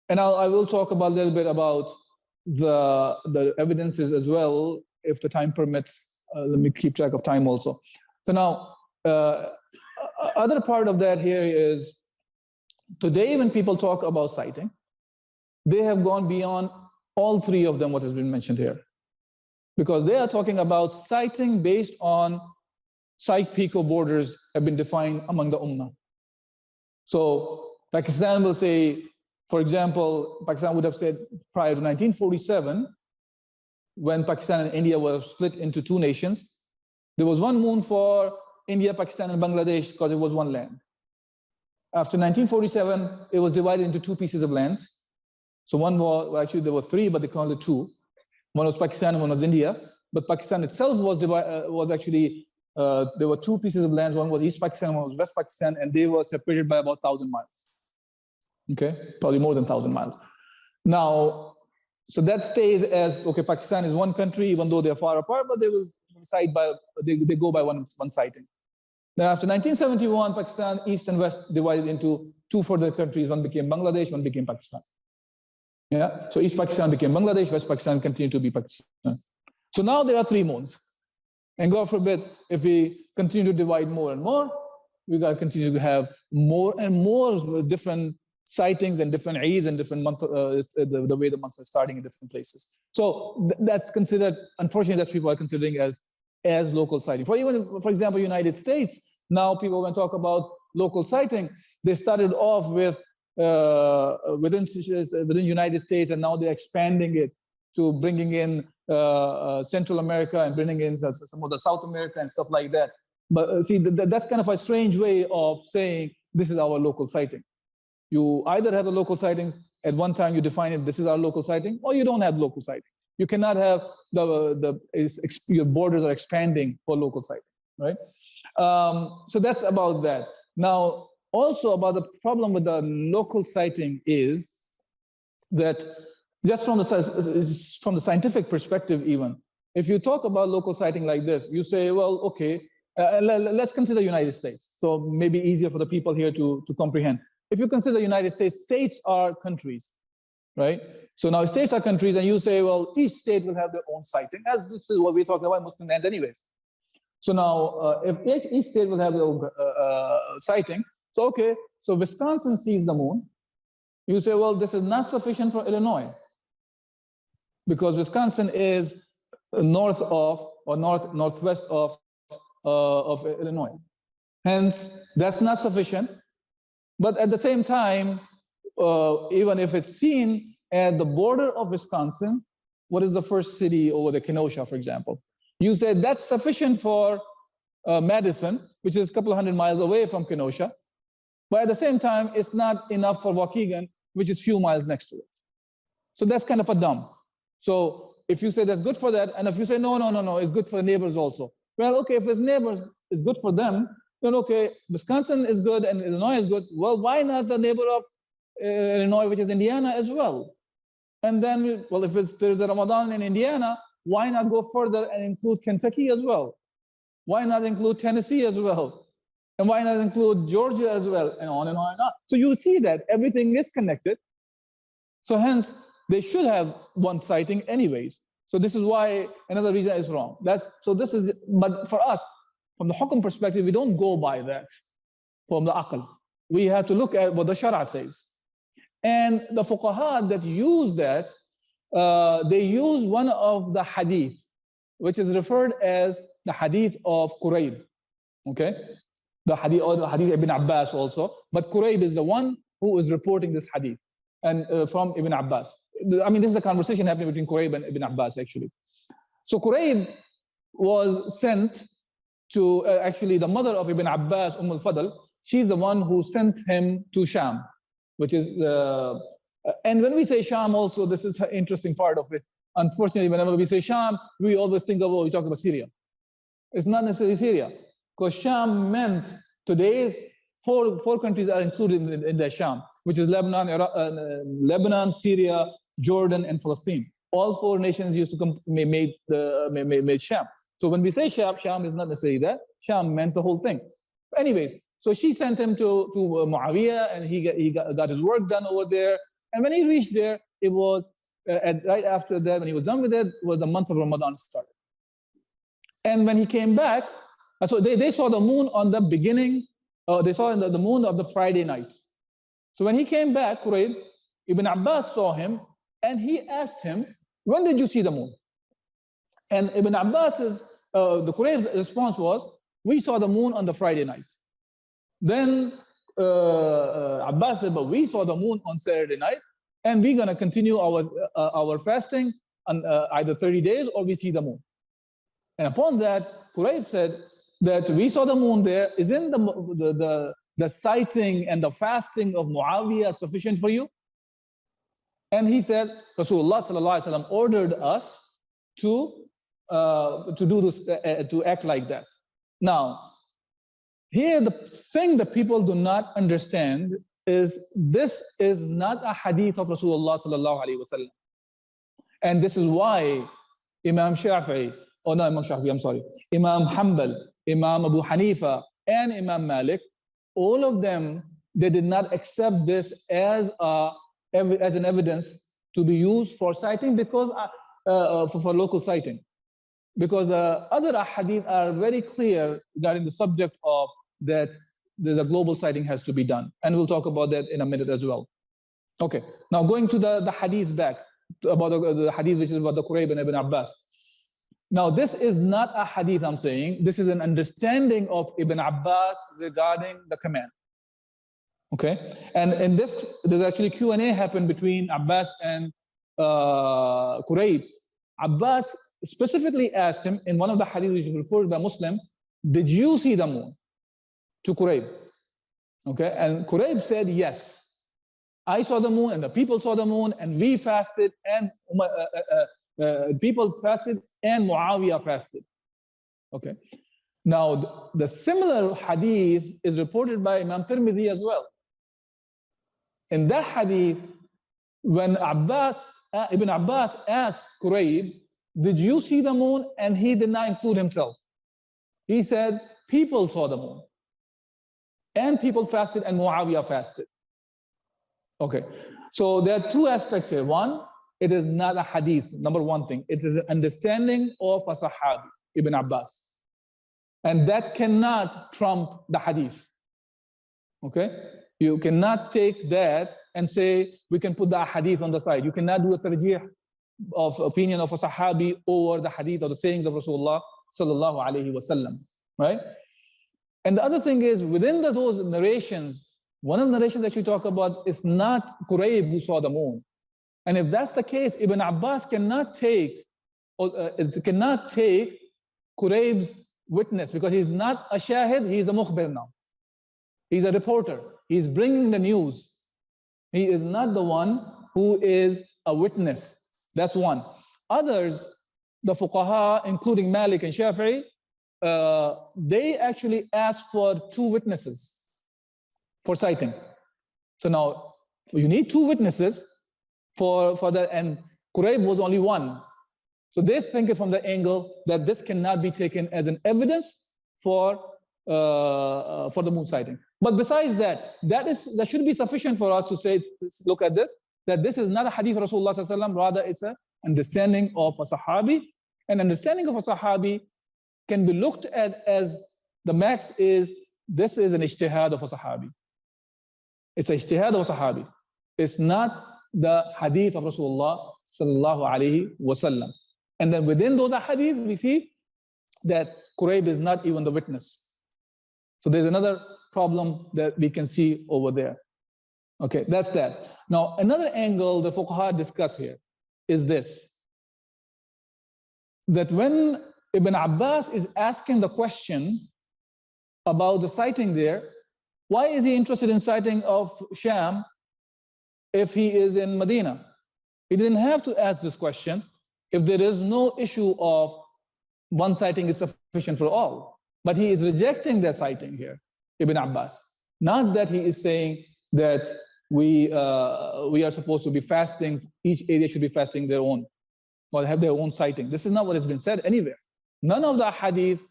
Speaker 2: And I will talk about a little bit about the evidences as well, if the time permits. Let me keep track of time also. So now, other part of that here is, today when people talk about sighting, they have gone beyond all 3 of them, what has been mentioned here. Because they are talking about sighting based on Sykes-Picot borders have been defined among the Ummah. So Pakistan will say, for example, Pakistan would have said prior to 1947, when Pakistan and India were split into 2 nations, there was 1 moon for India, Pakistan, and Bangladesh because it was 1 land. After 1947, it was divided into 2 pieces of lands. So one was, actually there were 3, but they called it 2. One was Pakistan and one was India. But Pakistan itself was actually, there were 2 pieces of land. One was East Pakistan, one was West Pakistan, and they were separated by about 1,000 miles. Okay, probably more than 1,000 miles. Now, so that stays as, okay, Pakistan is 1 country, even though they're far apart, but they will they go by one sighting. Then after 1971, Pakistan, East and West divided into 2 further countries. One became Bangladesh, one became Pakistan. Yeah, so East Pakistan became Bangladesh, West Pakistan continued to be Pakistan. So now there are 3 moons. And God forbid, if we continue to divide more and more, we got to continue to have more and more different sightings and different Eids and different months, the way the months are starting in different places. So that's considered, unfortunately, that people are considering as local sighting. For example, United States, now people when talk about local sighting, they started off with within United States, and now they're expanding it to bringing in Central America and bringing in some of the South America and stuff like that. But see, that's kind of a strange way of saying this is our local sighting. You either have a local sighting, at one time you define it, this is our local sighting, or you don't have local sighting. You cannot have your borders are expanding for local sighting, right? So that's about that. Now, also about the problem with the local sighting is that just from the scientific perspective even, if you talk about local sighting like this, you say, well, okay, let's consider United States. So maybe easier for the people here to comprehend. If you consider United States, states are countries, right? So now states are countries, and you say, well, each state will have their own sighting, as this is what we're talking about Muslim lands anyways. So now, if each state will have their own sighting, so okay, so Wisconsin sees the moon. You say, well, this is not sufficient for Illinois, because Wisconsin is north of or northwest of Illinois. Hence, that's not sufficient. But at the same time, even if it's seen at the border of Wisconsin, what is the first city over the Kenosha, for example? You say that's sufficient for Madison, which is a couple of 100 miles away from Kenosha. But at the same time, it's not enough for Waukegan, which is few miles next to it. So that's kind of a dumb. So if you say that's good for that, and if you say, no, it's good for the neighbors also. Well, okay, if it's neighbors, it's good for them, then okay, Wisconsin is good and Illinois is good. Well, why not the neighbor of Illinois, which is Indiana as well? And then, well, if there's a Ramadan in Indiana, why not go further and include Kentucky as well? Why not include Tennessee as well? And why not include Georgia as well? And on and on and on. So you see that everything is connected. So hence, they should have one sighting anyways. So this is why another reason is wrong. But for us, from the Hukm perspective, we don't go by that from the Aql. We have to look at what the Shara says. And the fuqaha that use that, they use one of the hadith, which is referred as the hadith of Qurayb. Okay? The hadith, or the hadith Ibn Abbas also. But Qurayb is the one who is reporting this hadith and from Ibn Abbas. I mean, this is a conversation happening between Qurayb and Ibn Abbas, actually. So Qurayb was sent to, actually the mother of Ibn Abbas, al-Fadl, she's the one who sent him to Sham, which is, and when we say Sham also, this is an interesting part of it. Unfortunately, whenever we say Sham, we always think of, we talk about Syria. It's not necessarily Syria, because Sham meant today's four countries are included in the Sham, which is Lebanon, Syria, Jordan, and Palestine. All four nations used to made Sham. So when we say Sham, Sham is not necessarily that. Sham meant the whole thing. Anyways, so she sent him to Muawiyah, and he got his work done over there. And when he reached there, it was right after that, when he was done with it, was the month of Ramadan started. And when he came back, so they saw the moon on the beginning. They saw the moon of the Friday night. So when he came back, Qurayb, Ibn Abbas saw him, and he asked him, when did you see the moon? And Ibn Abbas's, the Qurayb's response was, we saw the moon on the Friday night. Then Abbas said, but we saw the moon on Saturday night, and we're going to continue our fasting on either 30 days or we see the moon. And upon that, Qurayb said that we saw the moon there. Isn't the sighting and the fasting of Muawiyah sufficient for you? And he said, Rasulullah sallallahu alaihi wasallam ordered us to do this, to act like that. Now, here the thing that people do not understand is this is not a hadith of Rasulullah sallallahu alaihi wasallam, and this is why Imam Shafi'i, oh no, Imam Shafi'i, I'm sorry, Imam Hanbal, Imam Abu Hanifa, and Imam Malik, all of them, they did not accept this as an evidence to be used for citing, because for local citing, because the other ahadith are very clear regarding the subject of that there's a global citing has to be done, and we'll talk about that in a minute as well. Okay, now going to the hadith back about the hadith which is about the Qurayb and Ibn Abbas. Now this is not a hadith I'm saying, this is an understanding of Ibn Abbas regarding the command. Okay, and in this, there's actually Q&A happened between Abbas and Qurayb. Abbas specifically asked him in one of the hadiths which is reported by Muslim, did you see the moon? To Qurayb. Okay, and Qurayb said, yes, I saw the moon and the people saw the moon and we fasted and people fasted and Muawiyah fasted. Okay, now the similar hadith is reported by Imam Tirmidhi as well. In that hadith, when Ibn Abbas asked Qurayb, did you see the moon? And he did not include himself. He said, people saw the moon. And people fasted and Muawiyah fasted. Okay, so there are two aspects here. One, it is not a hadith, number one thing. It is an understanding of a Sahabi, Ibn Abbas. And that cannot trump the hadith. Okay, you cannot take that and say, we can put the hadith on the side. You cannot do a tarjih of opinion of a Sahabi over the hadith or the sayings of Rasulullah sallallahu alaihi wasallam, right? And the other thing is, within those narrations, One of the narrations that you talk about is not Qurayb who saw the moon. And if that's the case, Ibn Abbas cannot take Qurayb's witness, because he's not a shahid, he's a mukhbir now. He's a reporter. He's bringing the news. He is not the one who is a witness. That's one. Others, the fuqaha, including Malik and Shafi'i, they actually asked for 2 witnesses for citing. So now you need 2 witnesses for that, and Qurayb was only one. So they think it from the angle that this cannot be taken as an evidence for the moon sighting. But besides that, that should be sufficient for us to say, look at this, that this is not a hadith of Rasulullah sallallahu alaihi wasallam, rather it's an understanding of a sahabi. An understanding of a sahabi can be looked at as the max is, this is an ijtihad of a sahabi. It's an ijtihad of a sahabi. It's not the hadith of Rasulullah sallallahu alaihi wasallam. And then within those hadith, we see that Qurayb is not even the witness. So there's another problem that we can see over there. Okay, that's that. Now, another angle the fuqaha discuss here is this, that when Ibn Abbas is asking the question about the sighting there, why is he interested in sighting of Sham if he is in Medina? He didn't have to ask this question if there is no issue of one sighting is sufficient for all. But he is rejecting that sighting here, Ibn Abbas. Not that he is saying that we are supposed to be fasting, each area should be fasting their own, or have their own sighting. This is not what has been said anywhere. None of the hadith,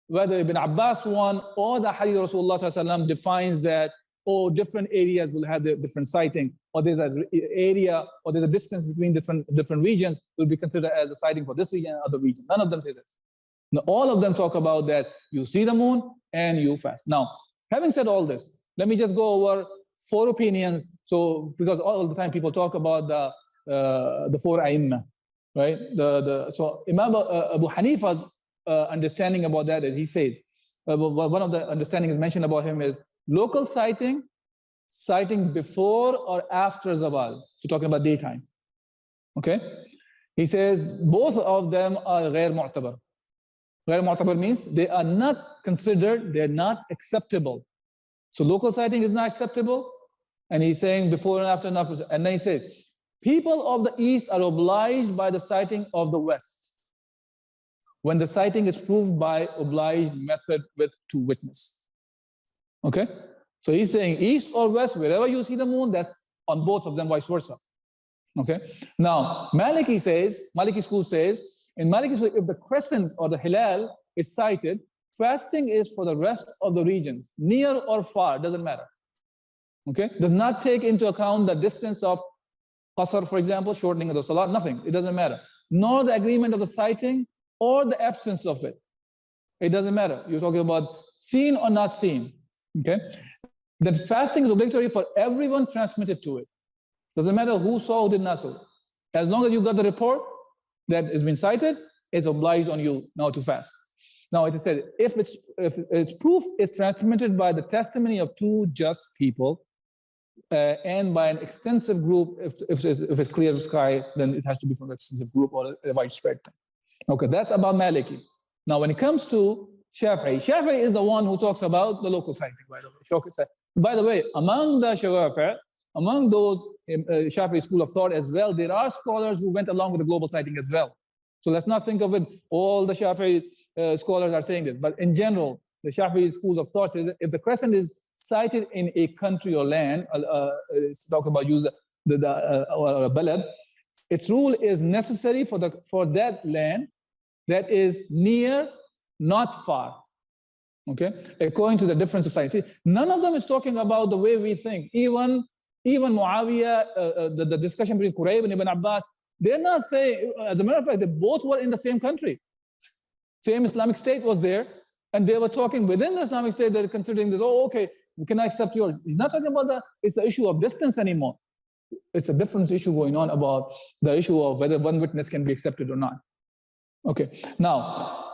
Speaker 2: whether Ibn Abbas one or the hadith of Rasulullah sallallahu alaihi wasallam, defines that, oh, different areas will have their different sighting, or there's an area, or there's a distance between different regions will be considered as a sighting for this region and other region. None of them say this. Now, all of them talk about that you see the moon and you fast. Now, having said all this, let me just go over 4 opinions. So, because all the time people talk about the 4 A'immah, right? So Imam Abu Hanifa's understanding about that is, he says, one of the understandings mentioned about him is local sighting, sighting before or after Zawal. So talking about daytime, okay? He says both of them are ghair mu'tabar. Ghair mu'tabar means they are not considered, they're not acceptable. So local sighting is not acceptable. And he's saying before and after, not. And then he says, people of the East are obliged by the sighting of the West when the sighting is proved by obliged method with 2 witnesses. Okay? So he's saying East or West, wherever you see the moon, that's on both of them, vice versa. Okay? Now, Maliki school says, in Maliki school, if the crescent or the hilal is sighted, fasting is for the rest of the regions, near or far, doesn't matter. Okay? Does not take into account the distance of qasr, for example, shortening of the salah, nothing, it doesn't matter. Nor the agreement of the sighting or the absence of it. It doesn't matter. You're talking about seen or not seen. Okay? Then fasting is obligatory for everyone transmitted to it. Doesn't matter who saw or did not saw. As long as you got the report that has been cited, it's obliged on you now to fast. Now it is said, if its proof is transmitted by the testimony of 2 just people, and by an extensive group, if it's clear sky, then it has to be from an extensive group or a widespread thing. Okay, that's about Maliki. Now when it comes to Shafi'i is the one who talks about the local sighting, by the way. By the way, among the Shafi'i, among those Shafi'i school of thought as well, there are scholars who went along with the global sighting as well. So let's not think of it, all the Shafi'i scholars are saying this, but in general, the Shafi'i school of thought says that if the crescent is sighted in a country or land, talk about use the balad, its rule is necessary for that land that is near, not far. Okay, according to the difference of sight. See, none of them is talking about the way we think. Even Muawiyah, the discussion between Qurayb and Ibn Abbas, they're not saying, as a matter of fact, they both were in the same country. Same Islamic State was there, and they were talking within the Islamic State, they're considering this, oh, okay, we can accept yours. He's not talking about it's the issue of distance anymore. It's a different issue going on about the issue of whether one witness can be accepted or not. Okay, now,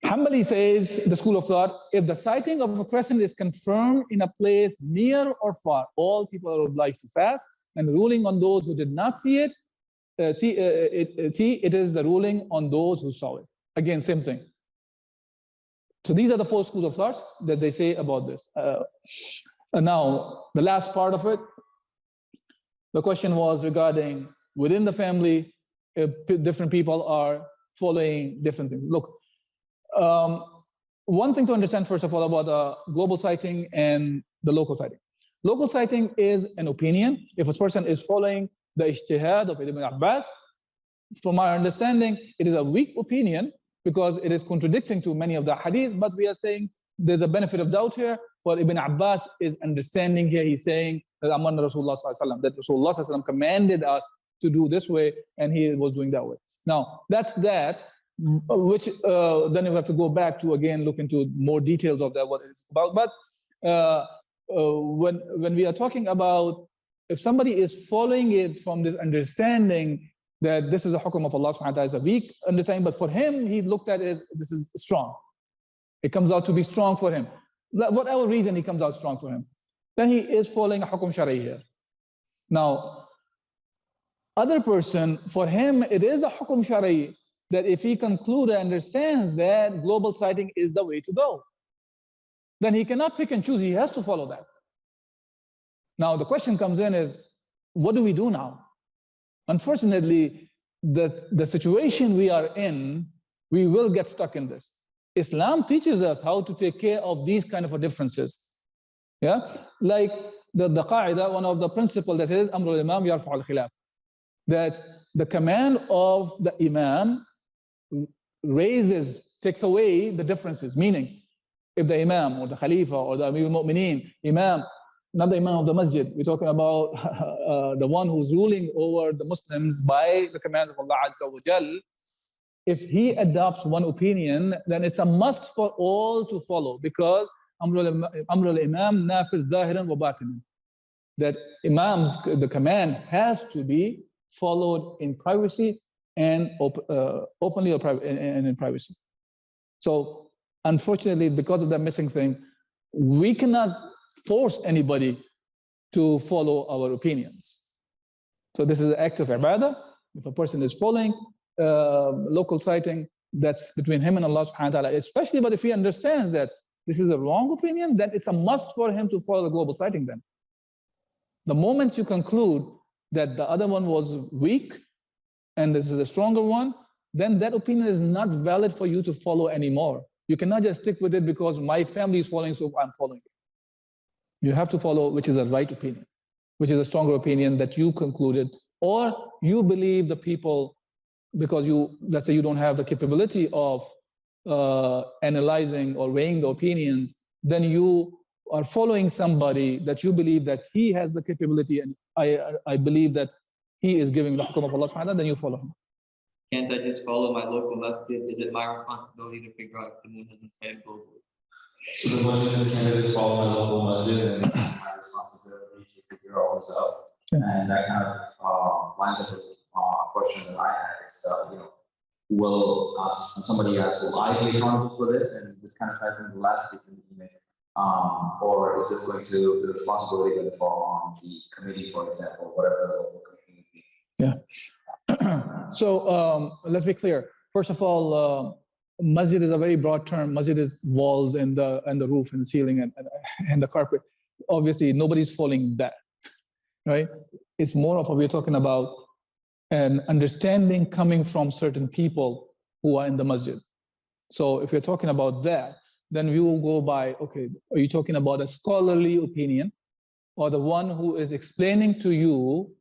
Speaker 2: Hanbali says, the school of thought, if the sighting of a crescent is confirmed in a place near or far, all people are obliged to fast, and ruling on those who did not see it, it is the ruling on those who saw it. Again, same thing. So these are the 4 schools of thoughts that they say about this. And now, the last part of it, the question was regarding within the family, if different people are following different things. Look, one thing to understand, first of all, about global sighting and the local sighting. Local sighting is an opinion. If a person is following the ijtihad of Ibn Abbas, from our understanding, it is a weak opinion because it is contradicting to many of the hadith, but we are saying there's a benefit of doubt here. For Ibn Abbas is understanding here, he's saying that Aman Rasulullah sallallahu alaihi wasallam, that Rasulullah sallallahu alaihi wasallam commanded us to do this way, and he was doing that way. Now, that's that, which then you have to go back to again look into more details of that, what it's about. But when we are talking about if somebody is following it from this understanding that this is a hukm of Allah subhanahu wa ta'ala, is a weak understanding, but for him, he looked at it, this is strong. It comes out to be strong for him. Whatever reason he comes out strong for him, then he is following a hukm shari here. Now, other person, for him, it is a hukm shari that if he concludes and understands that global sighting is the way to go, then he cannot pick and choose, he has to follow that. Now, the question comes in is, what do we do now? Unfortunately, the situation we are in, we will get stuck in this. Islam teaches us how to take care of these kind of differences. Yeah, like the qaida, one of the principles that says, Amrul Imam yarfa al-khilaf, that the command of the Imam takes away the differences. Meaning, if the Imam or the Khalifa or the Amir al-Mu'mineen, Imam, not the Imam of the masjid, we're talking about the one who's ruling over the Muslims by the command of Allah Azza wa Jal. If he adopts one opinion, then it's a must for all to follow, because Amrul Imam nafiz zahiran wa batinan, that Imam's, the command has to be followed in privacy and openly or and in privacy. So unfortunately, because of that missing thing, we cannot force anybody to follow our opinions. So this is an act of ibadah. If a person is following local sighting, that's between him and Allah subhanahu wa ta'ala, especially, but if he understands that this is a wrong opinion, then it's a must for him to follow the global sighting then. The moment you conclude that the other one was weak and this is a stronger one, then that opinion is not valid for you to follow anymore. You cannot just stick with it because my family is following, so I'm following it. You have to follow which is a right opinion, which is a stronger opinion that you concluded, or you believe the people because you, let's say you don't have the capability of analyzing or weighing the opinions, then you are following somebody that you believe that he has the capability, and I believe that he is giving the hukm of Allah subhanahu wa ta'ala, then you follow him.
Speaker 4: Can't I just follow my local masjid? Is it my responsibility to figure out if the moon hasn't set globally?
Speaker 1: So the question is, can I just follow my local masjid, and it's my responsibility to figure all this out?
Speaker 2: Yeah.
Speaker 1: And that kind of lines up with question that I had. It's, will somebody ask, will I be accountable for this? And this kind of ties into the last statement you made. Or is this going to, the responsibility going to fall on the committee, for example, whatever the local committee may be?
Speaker 2: Yeah. So let's be clear. First of all, masjid is a very broad term. Masjid is walls and the roof and the ceiling and the carpet. Obviously, nobody's following that, right? It's more of what we're talking about, an understanding coming from certain people who are in the masjid. So if you're talking about that, then we will go by, okay, are you talking about a scholarly opinion, or the one who is explaining to you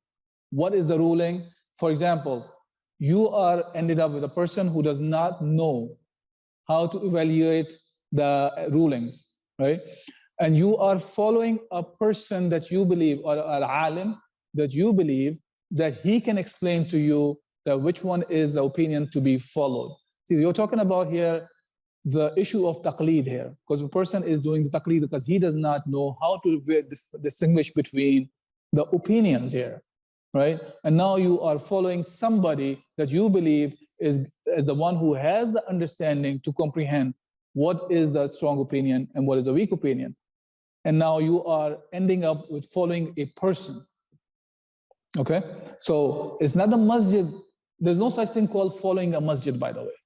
Speaker 2: what is the ruling? For example, you are ended up with a person who does not know how to evaluate the rulings, right? And you are following a person that you believe, or al-alim, that you believe that he can explain to you that which one is the opinion to be followed. See, you're talking about here the issue of taqleed here, because the person is doing the taqleed because he does not know how to distinguish between the opinions here, right? And now you are following somebody that you believe is as the one who has the understanding to comprehend what is the strong opinion and what is a weak opinion. And now you are ending up with following a person. Okay, so it's not the masjid. There's no such thing called following a masjid, by the way.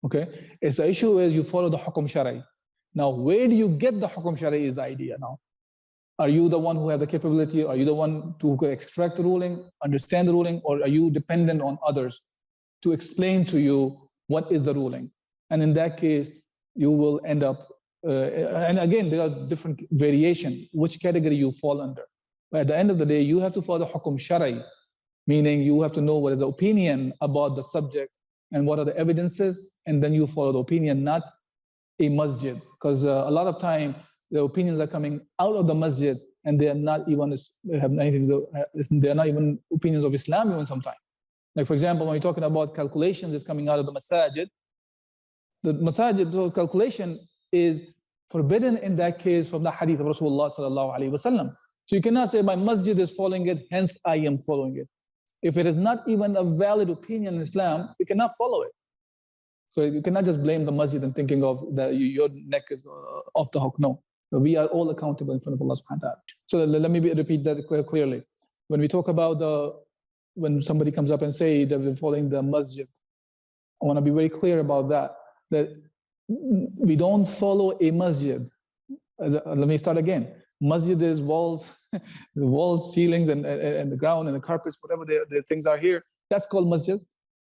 Speaker 2: Okay, it's the issue is you follow the Hukm Shari. Now, where do you get the Hukm Shari is the idea now. Are you the one who has the capability? Are you the one to extract the ruling, understand the ruling, or are you dependent on others to explain to you what is the ruling? And in that case, you will end up, and again, there are different variations, which category you fall under. But at the end of the day, you have to follow the Hukm Shari, meaning you have to know what is the opinion about the subject and what are the evidences, and then you follow the opinion, not a masjid. Because a lot of time, the opinions are coming out of the masjid and they are not even have anything to do, they are not even opinions of Islam even sometimes. Like for example, when you're talking about calculations is coming out of the masajid, the calculation is forbidden in that case from the hadith of Rasulullah sallallahu alaihi wasallam. So you cannot say my masjid is following it, hence I am following it. If it is not even a valid opinion in Islam, you cannot follow it. So you cannot just blame the masjid and thinking of that your neck is off the hook. No. We are all accountable in front of Allah subhanahu wa ta'ala. So let me repeat that clearly. When we talk about when somebody comes up and say that we're following the masjid, I want to be very clear about that we don't follow a masjid. Let me start again. Masjid is walls, the walls, ceilings, and the ground and the carpets, whatever the things are here. That's called masjid.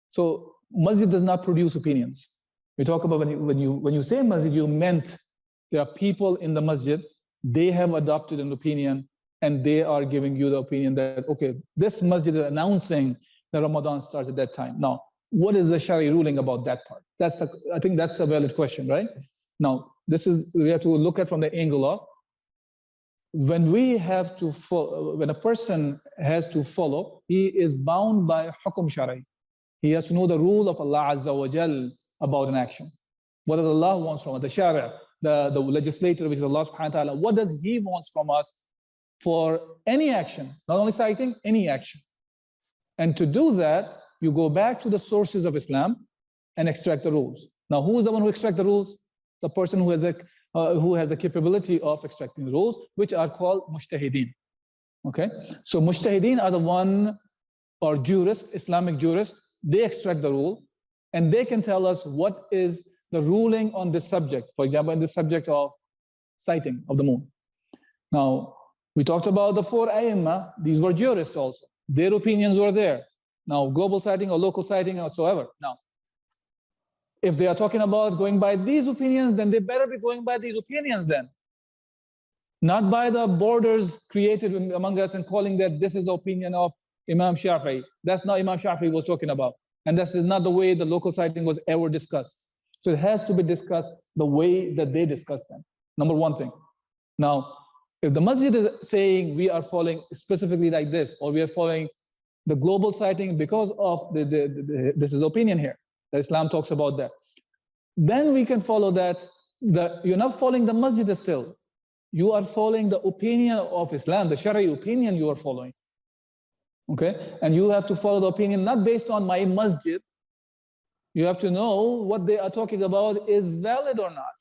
Speaker 2: So masjid does not produce opinions. We talk about when you say masjid, you meant there are people in the masjid, they have adopted an opinion and they are giving you the opinion that, okay, this masjid is announcing that Ramadan starts at that time. Now, what is the Shari ruling about that part? I think that's a valid question, right? Now, we have to look at from the angle of when a person has to follow, he is bound by Hukm Shari. He has to know the rule of Allah Azza wa Jal about an action. What does Allah wants from us? The Shari, the legislator, which is Allah subhanahu wa ta'ala, what does He wants from us for any action, not only citing, any action. And to do that, you go back to the sources of Islam and extract the rules. Now, who is the one who extracts the rules? The person who has the capability of extracting the rules, which are called mujtahideen. Okay, so mujtahideen are the one, or jurists, Islamic jurists, they extract the rule and they can tell us what is the ruling on this subject. For example, in the subject of sighting of the moon. Now, we talked about the 4 A'immah, these were jurists also. Their opinions were there. Now, global sighting or local sighting or whatsoever. Now, if they are talking about going by these opinions, then they better be going by these opinions then. Not by the borders created among us and calling that this is the opinion of Imam Shafi'i. That's not Imam Shafi'i was talking about. And this is not the way the local sighting was ever discussed. So it has to be discussed the way that they discussed them. Number one thing. Now, if the masjid is saying we are following specifically like this, or we are following the global sighting because of this is opinion here, that Islam talks about that, then we can follow that. You're not following the masjid still. You are following the opinion of Islam, the Shari opinion you are following. Okay? And you have to follow the opinion not based on my masjid. You have to know what they are talking about is valid or not,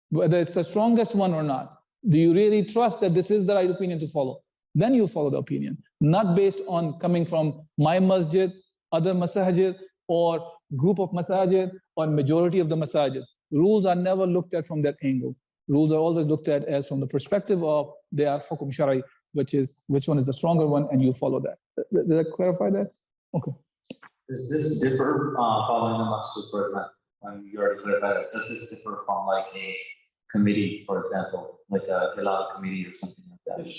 Speaker 2: whether it's the strongest one or not. Do you really trust that this is the right opinion to follow? Then you follow the opinion, not based on coming from my masjid, other masajid, or group of masajid, or majority of the masajid. Rules are never looked at from that angle. Rules are always looked at as from the perspective of they are Hukm Shari, which one is the stronger one, and you follow that. Did I clarify that? Okay.
Speaker 1: Does this differ following the masjid, for example? You already clarified it. Does this differ from like a committee, for example, like a Hilal committee or something like that?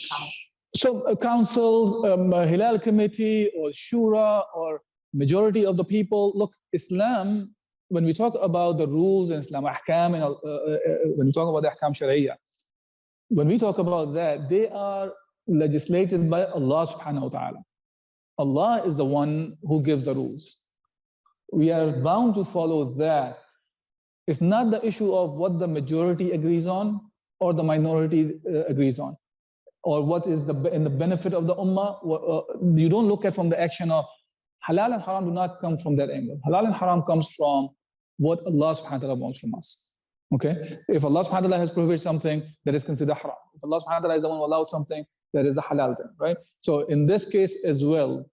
Speaker 2: So councils, Hilal committee, or Shura, or majority of the people. Look, Islam, when we talk about the rules in Islam, ahkam, and when we talk about the ahkam sharia, when we talk about that, they are legislated by Allah subhanahu wa ta'ala. Allah is the one who gives the rules. We are bound to follow that. It's not the issue of what the majority agrees on or the minority agrees on, or what is in the benefit of the ummah. You don't look at from the action of Halal and haram do not come from that angle. Halal and haram comes from what Allah subhanahu wa ta'ala wants from us. Okay? If Allah subhanahu wa ta'ala has prohibited something, that is considered haram. If Allah subhanahu wa ta'ala is the one who allowed something, that is the halal thing, right? So in this case as well,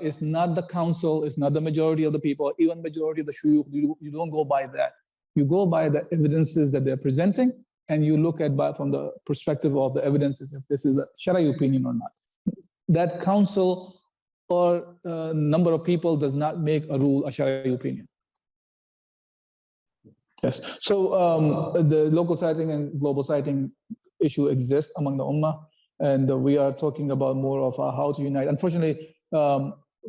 Speaker 2: it's not the council, it's not the majority of the people, even majority of the shuyukh, you don't go by that. You go by the evidences that they're presenting, and you look at from the perspective of the evidences if this is a Shari'i opinion or not. That council or number of people does not make a rule a Shari'i opinion. Yes. So the local sighting and global sighting issue exists among the Ummah, and we are talking about more of how to unite. Unfortunately,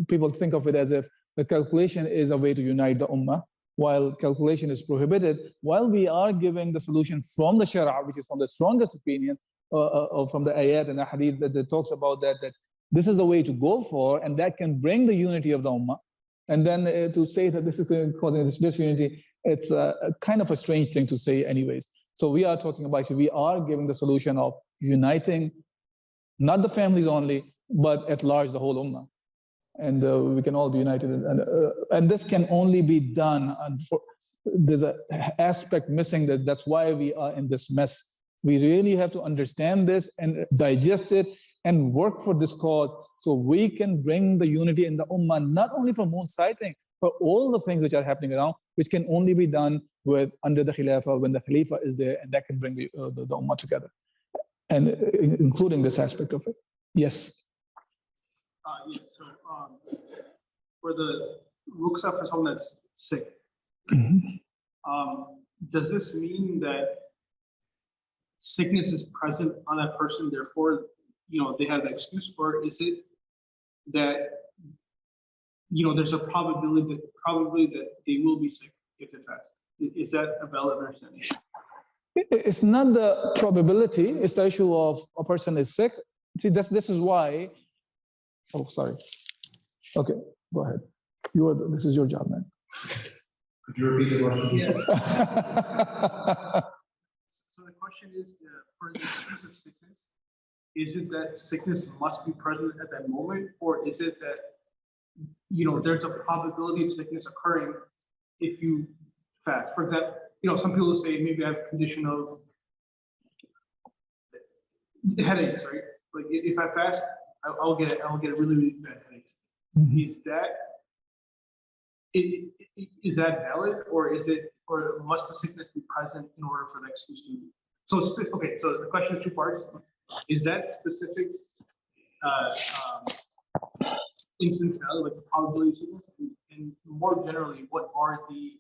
Speaker 2: people think of it as if the calculation is a way to unite the Ummah, while calculation is prohibited, while we are giving the solution from the Shara, which is from the strongest opinion, or from the ayat and the hadith that talks about that this is the way to go for, and that can bring the unity of the Ummah. And then to say that this is causing this disunity, it's kind of a strange thing to say anyways. So we are talking about, we are giving the solution of uniting, not the families only, but at large the whole Ummah. And we can all be united. And this can only be done. There's an aspect missing that's why we are in this mess. We really have to understand this and digest it and work for this cause so we can bring the unity in the Ummah, not only for moon sighting, but all the things which are happening around, which can only be done under the Khilafah, when the Khalifa is there, and that can bring the Ummah together, and including this aspect of it. Yes.
Speaker 3: Yeah, so for the Ruksa for someone that's sick, does this mean that sickness is present on that person, therefore, they have the excuse, or is it that, there's a probability that they will be sick if they fast? Is that a valid understanding?
Speaker 2: It's not the probability, it's the issue of a person is sick. See, this is why. Oh, sorry. Okay, go ahead. This is your job, man.
Speaker 6: Could you repeat the question?
Speaker 3: Yes. So the question is, for the excuse of sickness, is it that sickness must be present at that moment, or is it that there's a probability of sickness occurring if you fast? For example, some people say maybe I have a condition of headaches, right? Like if I fast, I'll get really, really bad headaches. Is that valid, or must the sickness be present in order for the excuse to? So the question is two parts. Is that specific instance valid, like the probability of sickness, and more generally, what are the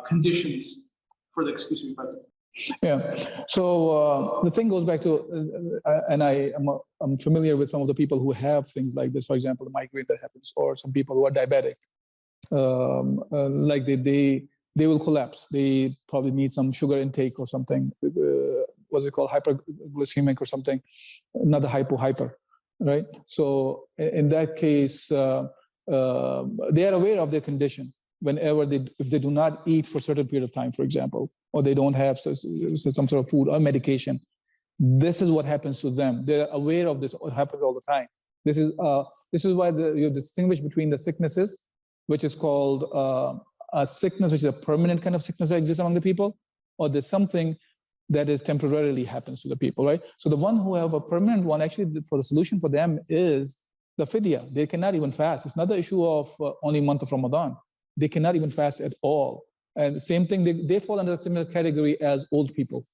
Speaker 3: conditions for the excuse to be present?
Speaker 2: Yeah. So the thing goes back to, and I'm familiar with some of the people who have things like this. For example, the migraine that happens, or some people who are diabetic, like they will collapse. They probably need some sugar intake or something. What's it called? Hyperglycemic or something? Not the hyper, right? So in that case, they are aware of their condition. Whenever if they do not eat for a certain period of time, for example, or they don't have some sort of food or medication, this is what happens to them. They're aware of this. What happens all the time. This is why you distinguish between the sicknesses, which is called a sickness, which is a permanent kind of sickness that exists among the people, or there's something that is temporarily happens to the people, right? So the one who have a permanent one, actually, for the solution for them is the Fidyah. They cannot even fast. It's not the issue of only month of Ramadan. They cannot even fast at all. And the same thing, they fall under a similar category as old people.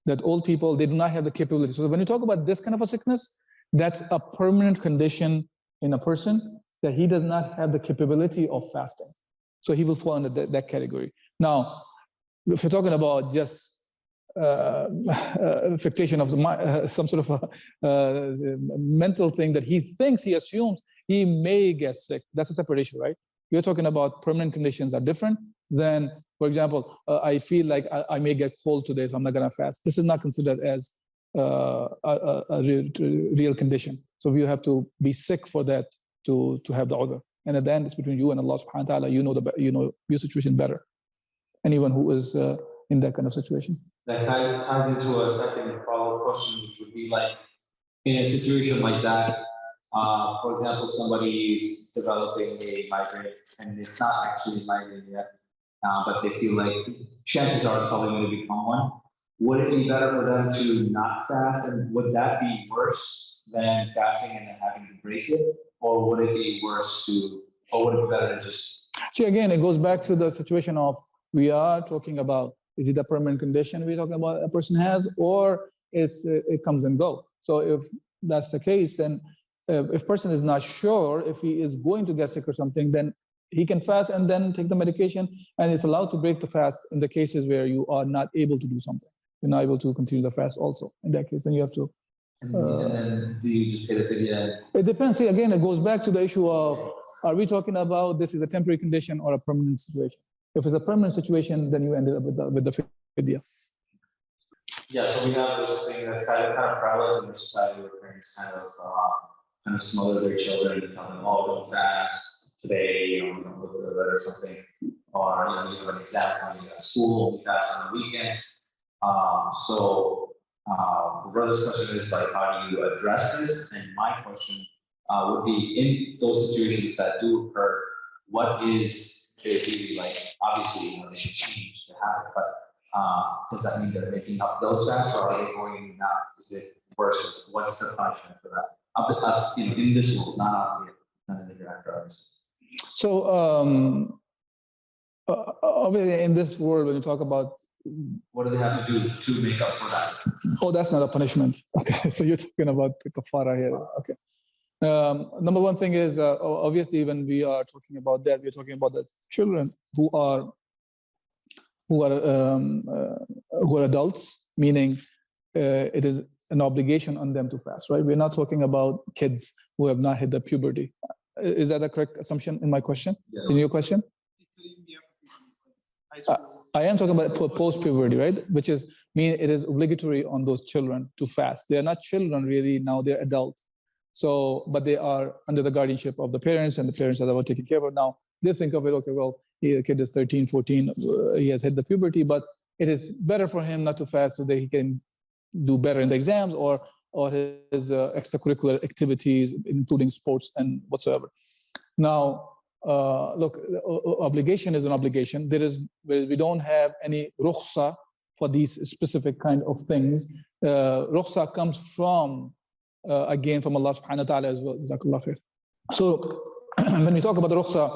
Speaker 2: That old people, they do not have the capability. So when you talk about this kind of a sickness, that's a permanent condition in a person that he does not have the capability of fasting. So he will fall under that category. Now, if you're talking about just affectation of some sort of a mental thing that he thinks, he assumes he may get sick, that's a separate issue, right? You're talking about permanent conditions are different than, for example, I feel like I may get cold today, so I'm not going to fast. This is not considered as a real condition. So you have to be sick for that to have the other. And at the end, it's between you and Allah subhanahu wa ta'ala. You know your situation better. Anyone who is in that kind of situation.
Speaker 6: That kind of ties into a second follow-up question, which would be like, in a situation like that,
Speaker 1: For example, somebody's developing a migraine and it's not actually a migraine yet, but they feel like chances are it's probably going to become one. Would it be better for them to not fast, and would that be worse than fasting and then having to break it, or would it be worse to, or would it be better to just?
Speaker 2: See, again, it goes back to the situation of we are talking about, is it a permanent condition we're talking about a person has, or it comes and go? So if that's the case, then if person is not sure if he is going to get sick or something, then he can fast and then take the medication, and it's allowed to break the fast in the cases where you are not able to do something. You're not able to continue the fast also. In that case, then you have to.
Speaker 1: And then do you just pay the fidya?
Speaker 2: It depends. See, again, it goes back to the issue of, are we talking about this is a temporary condition or a permanent situation? If it's a permanent situation, then you end up with the fidya.
Speaker 1: Yeah, so we have this thing that's kind of prevalent in the society where parents kind of smother their children and tell them, oh, don't fast today, don't look at it or something. Or, you have an example, you have school, you fast on the weekends. The brother's question is like, how do you address this? And my question would be, in those situations that do occur, what is basically like, obviously, they should change the habit, but does that mean they're making up those fasts, or are they going not? Is it worse? What's the punishment for that? Us, in this world, not in the hereafter, obviously.
Speaker 2: So, obviously, in this world, when you talk about,
Speaker 1: what do they have to do to make up for that?
Speaker 2: Oh, that's not a punishment. Okay, so you're talking about the kafara here. Okay. Number one thing is, obviously, when we are talking about that, we're talking about the children who are adults, meaning it is an obligation on them to fast, right? We're not talking about kids who have not hit the puberty. Is that a correct assumption in my question?
Speaker 1: Yes.
Speaker 2: In your question? I am talking about post-puberty, right? Which is it is obligatory on those children to fast. They are not children really now; they're adults. So, but they are under the guardianship of the parents, and the parents are the one taking care of it. Now they think of it, okay, well, the kid is 13, 14, he has hit the puberty, but it is better for him not to fast so that he can do better in the exams or his extracurricular activities, including sports and whatsoever. Now. Look, obligation is an obligation. We don't have any Ruksa for these specific kind of things. Ruksa comes from, again, from Allah subhanahu wa ta'ala as well. Jazakallah khair. So when we talk about the Ruksa,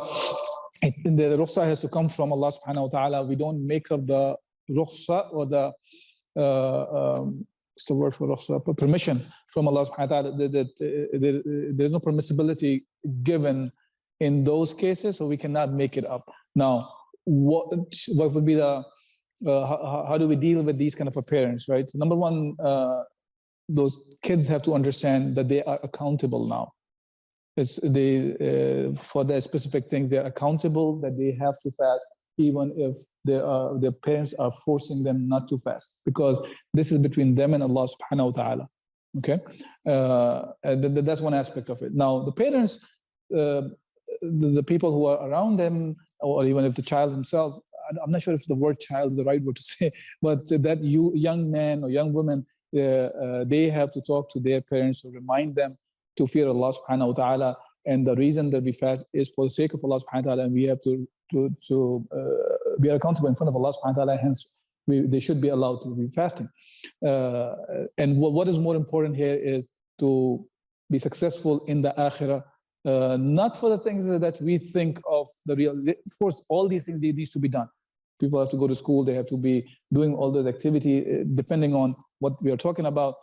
Speaker 2: the Ruksa has to come from Allah subhanahu wa ta'ala. We don't make up the Ruksa or the, what's the word for Ruksa? Permission from Allah subhanahu wa ta'ala. There's no permissibility given in those cases, so we cannot make it up. Now, what would be the, how do we deal with these kind of parents, right? So number one, those kids have to understand that they are accountable now. For their specific things, they're accountable, that they have to fast, even if their parents are forcing them not to fast, because this is between them and Allah subhanahu wa ta'ala, okay? And that's one aspect of it. Now, the parents, the people who are around them, or even if the child himself, I'm not sure if the word child is the right word to say, but that young man or young woman, they have to talk to their parents to remind them to fear Allah subhanahu wa ta'ala. And the reason that we fast is for the sake of Allah subhanahu wa ta'ala, and we have to be accountable in front of Allah subhanahu wa ta'ala, hence they should be allowed to be fasting. And what is more important here is to be successful in the akhirah. Not for the things that we think of the real. Of course, all these things, they need to be done. People have to go to school. They have to be doing all those activity, depending on what we are talking about.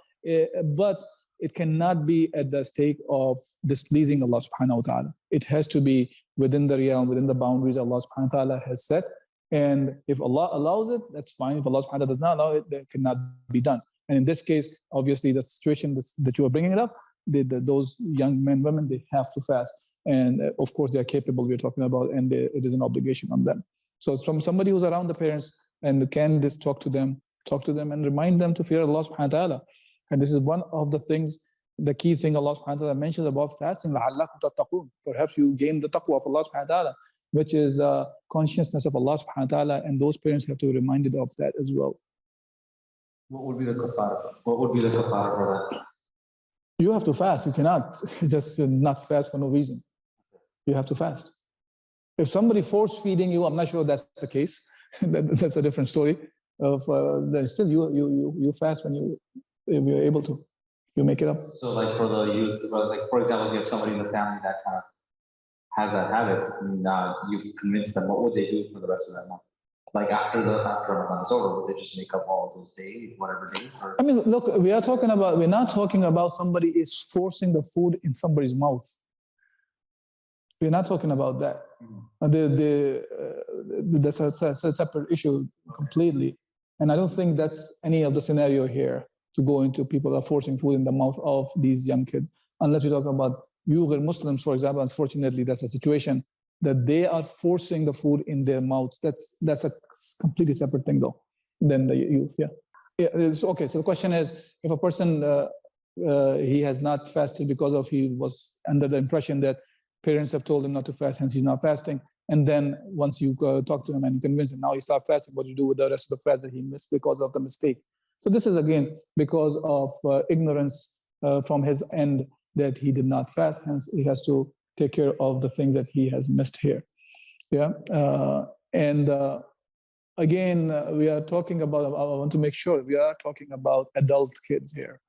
Speaker 2: But it cannot be at the stake of displeasing Allah subhanahu wa ta'ala. It has to be within the realm, within the boundaries Allah subhanahu wa ta'ala has set. And if Allah allows it, that's fine. If Allah subhanahu wa ta'ala does not allow it, then it cannot be done. And in this case, obviously, the situation that you are bringing it up, those young men, women, they have to fast. And of course, they are capable, we're talking about, and it is an obligation on them. So from somebody who's around the parents, and can this talk to them and remind them to fear Allah subhanahu wa ta'ala. And this is one of the things, the key thing Allah subhanahu wa ta'ala mentions about fasting, لَعَلَّكُمْ تَتَّقُونَ. Perhaps you gain the taqwa of Allah subhanahu wa ta'ala, which is the consciousness of Allah subhanahu wa ta'ala, and those parents have to be reminded of that as well.
Speaker 1: What would be the kafara? What would be the kafara for that?
Speaker 2: You have to fast. You cannot just not fast for no reason. You have to fast. If somebody force feeding you, I'm not sure that's the case. That's a different story. Then still you fast when you're able to. You make it up.
Speaker 1: So like for the youth, like for example, if you have somebody in the family that kind of has that habit, and you've convinced them, what would they do for the rest of that month? Like after Ramadan is over, would they just make up all of those days, whatever days? Or?
Speaker 2: I mean, look, we're not talking about somebody is forcing the food in somebody's mouth. We're not talking about that. That's a separate issue completely. And I don't think that's any of the scenario here to go into people are forcing food in the mouth of these young kids. Unless you talk about Uyghur Muslims, for example, unfortunately, that's a situation that they are forcing the food in their mouths. That's a completely separate thing though, than the youth, yeah. Okay, so the question is, if a person, he has not fasted because he was under the impression that parents have told him not to fast, hence he's not fasting. And then once you talk to him and you convince him, now he start fasting, what do you do with the rest of the fast that he missed because of the mistake? So this is again, because of ignorance from his end that he did not fast, hence he has to take care of the things that he has missed here. Yeah, again, we are talking about, I want to make sure we are talking about adult kids here.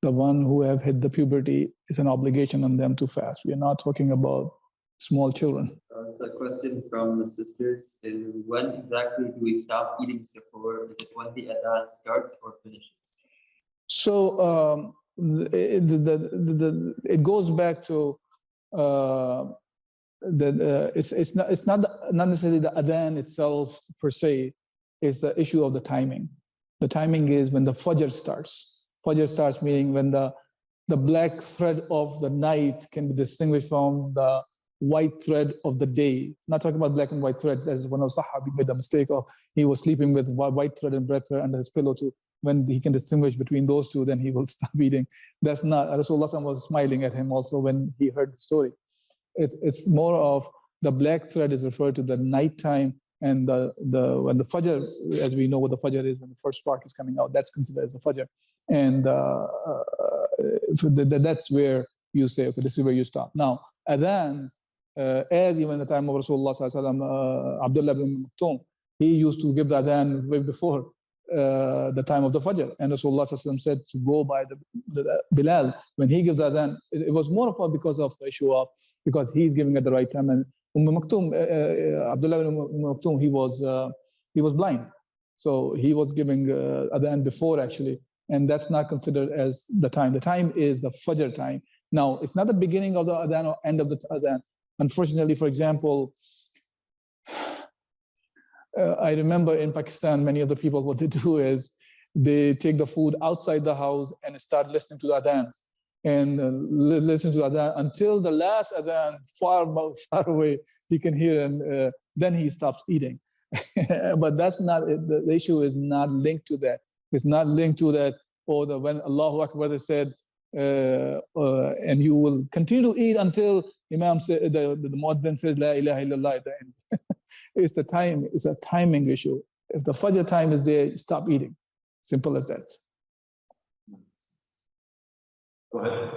Speaker 2: The one who have hit the puberty is an obligation on them to fast. We are not talking about small children.
Speaker 4: So a question from the sisters is, when exactly do we stop eating suhoor? Is it when the adhan starts or finishes?
Speaker 2: So it goes back to it's not necessarily the adhan itself per se, it's the issue of the timing. The timing is when the fajr starts. Fajr starts meaning when the black thread of the night can be distinguished from the white thread of the day. Not talking about black and white threads, as one of Sahabi made the mistake of, he was sleeping with white thread and red thread under his pillow too. When he can distinguish between those two, then he will stop eating. That's not, Rasulullah was smiling at him also when he heard the story. It's more of the black thread is referred to the nighttime, and when the fajr, as we know what the fajr is, when the first spark is coming out, that's considered as a fajr. And that's where you say, okay, this is where you stop. Now, adhan, as even the time of Rasulullah Abdullah ibn Maktoum, he used to give the adhan way before the time of the fajr. And Rasulullah said to go by the Bilal. When he gives the adhan, it was more of because of the issue of, because he's giving at the right time. And Maktoum, Abdullah ibn Maktoum, he was blind. So he was giving adhan before actually. And that's not considered as the time. The time is the fajr time. Now, it's not the beginning of the adhan or end of the adhan. Unfortunately, for example, I remember in Pakistan, many of the people, what they do is they take the food outside the house and start listening to the adhans. And listen to the adhan until the last adhan, far away, he can hear, and then he stops eating. But that's not, the issue is not linked to that. It's not linked to that, or when Allahu Akbar they said, and you will continue to eat until Imam said, the Muaddin says, La ilaha illallah at the end. It's the time, it's a timing issue. If the fajr time is there, stop eating. Simple as that.
Speaker 1: Go ahead.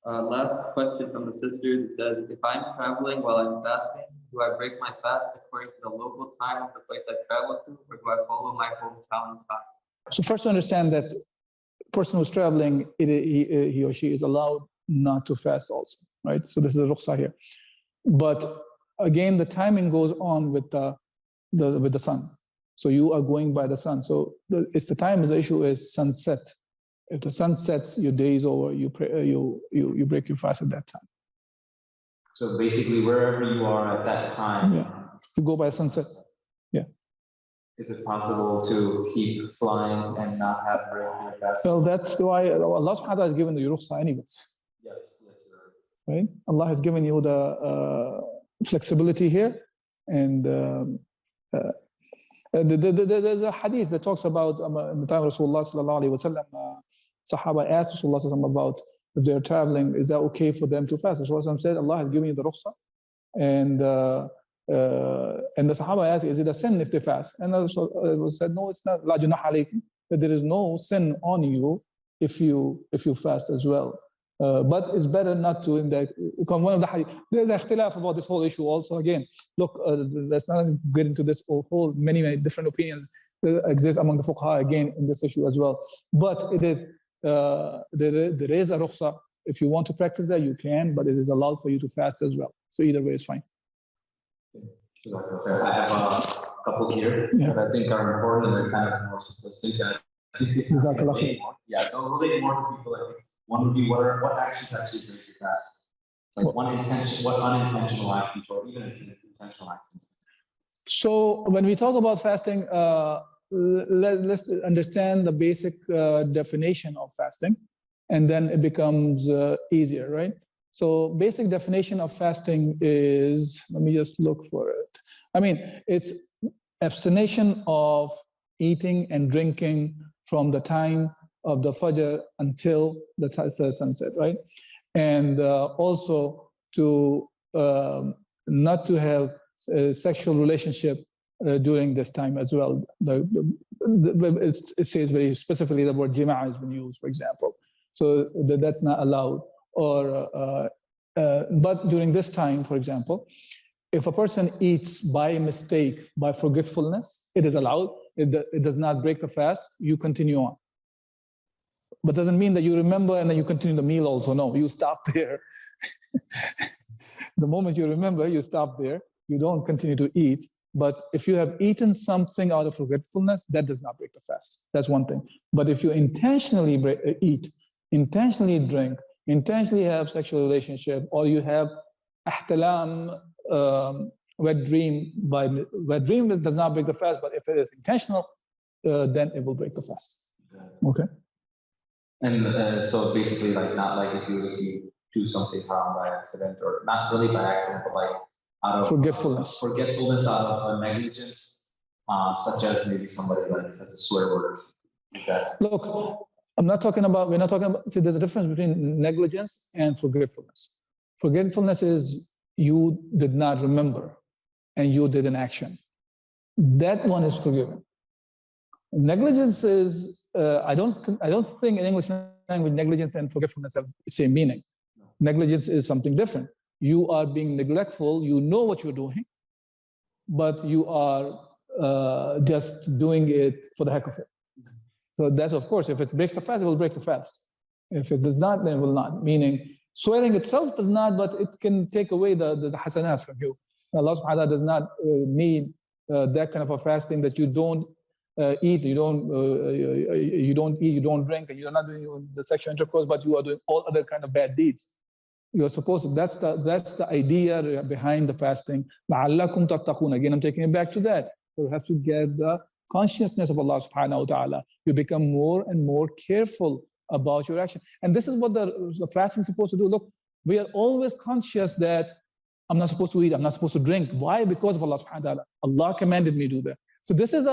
Speaker 4: Last question from the sisters. It says, if I'm traveling while I'm fasting, do I break my fast according to the local time of the place I travel to, or do I follow my hometown time?
Speaker 2: So first to understand that person who's traveling, he or she is allowed not to fast also, right? So this is a Ruksa here. But again, the timing goes on with the sun. So you are going by the sun. So it's the time, the issue is sunset. If the sun sets, your day is over, you break your fast at that time.
Speaker 1: So basically, wherever you are at that time,
Speaker 2: yeah, you go by sunset. Yeah.
Speaker 1: Is it possible to keep flying and not have break your fast?
Speaker 2: Well, that's why Allah subhanahu wa ta'ala has given you Ruksa anyways.
Speaker 1: Yes, sir.
Speaker 2: Right? Allah has given you the flexibility here. And there's a hadith that talks about in the time of Rasulullah sallallahu alaihi wasallam, Sahaba asked Rasulullah sallallahu alaihi wasallam about if they're traveling, is that okay for them to fast? Rasulullah said, Allah has given you the Ruksa. And the Sahaba asked, is it a sin if they fast? And Rasulullah said, no, it's not. La junah alaykum. That there is no sin on you if you fast as well. But it's better not to in that. One of the hadith, there's a ikhtilaf about this whole issue also. Again, look, let's not get into this whole many different opinions exist among the fuqaha again in this issue as well. But it is there is a rukhsa. If you want to practice that, you can, but it is allowed for you to fast as well. So either way is fine.
Speaker 1: I have a couple here that I think are important and they're kind of more simplistic.
Speaker 2: Jazakallah khair.
Speaker 1: Yeah, they'll relate more to people. I think one would be what actions actually break your fast. Like what unintentional actions or even intentional actions.
Speaker 2: So when we talk about fasting, let's understand the basic definition of fasting, and then it becomes easier, right? So basic definition of fasting is, let me just look for it. I mean, it's abstinence of eating and drinking from the time of the Fajr until the sunset, right? And also to not to have a sexual relationship during this time as well. It says very specifically the word jima' has been used, for example. So that's not allowed. Or, but during this time, for example, if a person eats by mistake, by forgetfulness, it is allowed. It does not break the fast. You continue on. But doesn't mean that you remember and then you continue the meal also. No, you stop there. The moment you remember, you stop there. You don't continue to eat. But if you have eaten something out of forgetfulness, that does not break the fast. That's one thing. But if you intentionally eat, intentionally drink, intentionally have sexual relationship, or you have ihtilam, wet dream, wet dream, it does not break the fast. But if it is intentional, then it will break the fast. Okay.
Speaker 1: And so basically, like not like if you do something haram by accident, or not really by accident, but like out of
Speaker 2: forgetfulness,
Speaker 1: out of negligence, such as maybe somebody like says a swear word.
Speaker 2: Look, we're not talking about. See, there's a difference between negligence and forgetfulness. Forgetfulness is you did not remember, and you did an action. That one is forgiven. Negligence is. I don't think in English language negligence and forgetfulness have the same meaning. Negligence is something different. You are being neglectful. You know what you're doing, but you are just doing it for the heck of it. So that's, of course, if it breaks the fast, it will break the fast. If it does not, then it will not. Meaning, swearing itself does not, but it can take away the hasanat from you. Allah subhanahu wa ta'ala does not need that kind of a fasting that you don't eat, you don't eat, you don't drink, and you're not doing the sexual intercourse, but you are doing all other kind of bad deeds. You're supposed to, that's the idea behind the fasting. لَعَلَّكُمْ تَتَّقُونَ. Again, I'm taking it back to that. You have to get the consciousness of Allah subhanahu wa ta'ala. You become more and more careful about your action. And this is what the fasting is supposed to do. Look, we are always conscious that I'm not supposed to eat, I'm not supposed to drink. Why? Because of Allah subhanahu wa ta'ala. Allah commanded me to do that. So this is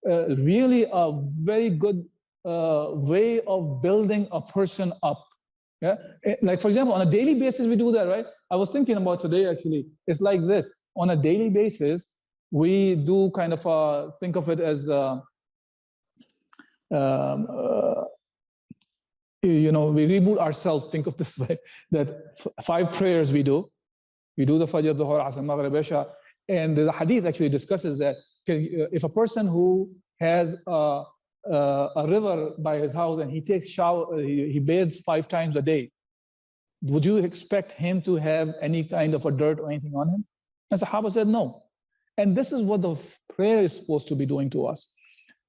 Speaker 2: really a very good way of building a person up. Yeah, like for example, on a daily basis we do that, right? I was thinking about today actually. It's like this: on a daily basis, we do kind of think of it as you know, we reboot ourselves. Think of this way: that 5 prayers we do the Fajr, Dhuhr, Asr, Maghrib, Isha, and the hadith actually discusses that if a person who has a river by his house and he takes shower, he bathes 5 times a day, would you expect him to have any kind of a dirt or anything on him? And Sahaba said no. And this is what the prayer is supposed to be doing to us.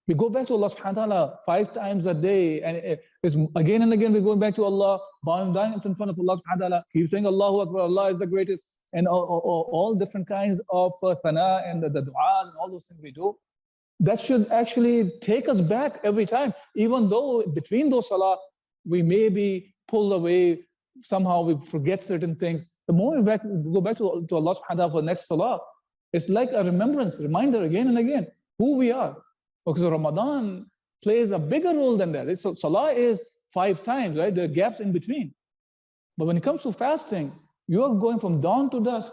Speaker 2: We go back to Allah subhanahu wa ta'ala 5 times a day, and it's again and again we're going back to Allah, bowing down in front of Allah subhanahu wa ta'ala, keep saying Allahu Akbar, Allah is the greatest, and all different kinds of thana and the dua and all those things we do. That should actually take us back every time, even though between those salah, we may be pulled away, somehow we forget certain things. The more we go back to Allah subhanahu wa ta'ala for next salah, it's like a reminder again and again, who we are. Because Ramadan plays a bigger role than that. So salah is 5 times, right? There are gaps in between. But when it comes to fasting, you are going from dawn to dusk.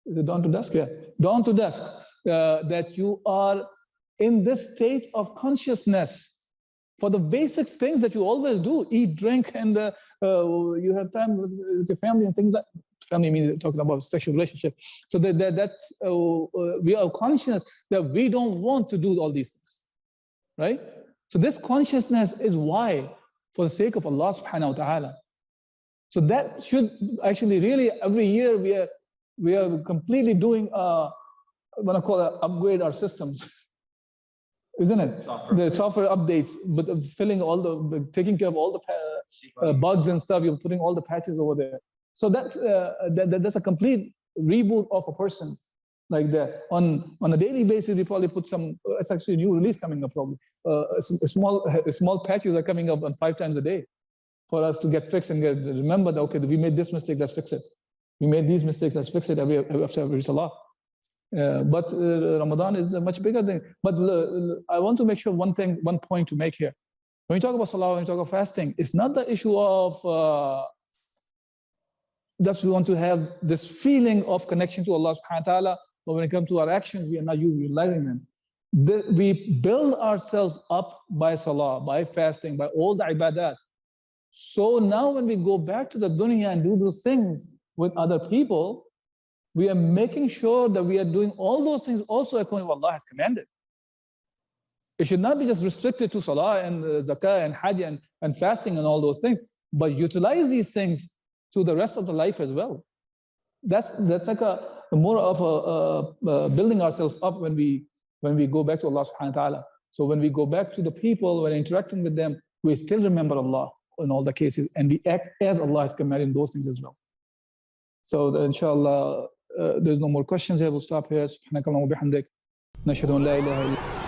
Speaker 2: Is it dawn to dusk? Yeah. Dawn to dusk. That you are in this state of consciousness for the basic things that you always do, eat, drink, and you have time with your family and things like family, means talking about sexual relationship. So that's we are conscious that we don't want to do all these things, right? So this consciousness is why, for the sake of Allah subhanahu wa ta'ala. So that should actually really every year we are completely doing I'm gonna call it upgrade our systems. Isn't it? The software updates, but taking care of all the bugs and stuff. You're putting all the patches over there. So that's a complete reboot of a person like that. On a daily basis, we probably put some. It's actually a new release coming up. Probably small patches are coming up on 5 times a day for us to get fixed and remember that okay, we made this mistake. Let's fix it. We made these mistakes. Let's fix it after every salah. But Ramadan is a much bigger thing. But I want to make sure one point to make here. When we talk about salah, when we talk about fasting, it's not the issue of just we want to have this feeling of connection to Allah subhanahu wa ta'ala, but when it comes to our actions, we are not utilizing them. We build ourselves up by salah, by fasting, by all the ibadat. So now when we go back to the dunya and do those things with other people, we are making sure that we are doing all those things also according to what Allah has commanded. It should not be just restricted to salah and zakah and hajj and fasting and all those things, but utilize these things to the rest of the life as well. That's like more of building ourselves up when we go back to Allah subhanahu wa ta'ala. So when we go back to the people, when interacting with them, we still remember Allah in all the cases, and we act as Allah has commanded in those things as well. So inshallah, there's no more questions here. We'll stop here. Subhanakallahumma wa bihamdik. Nashhadu an la ilaha illa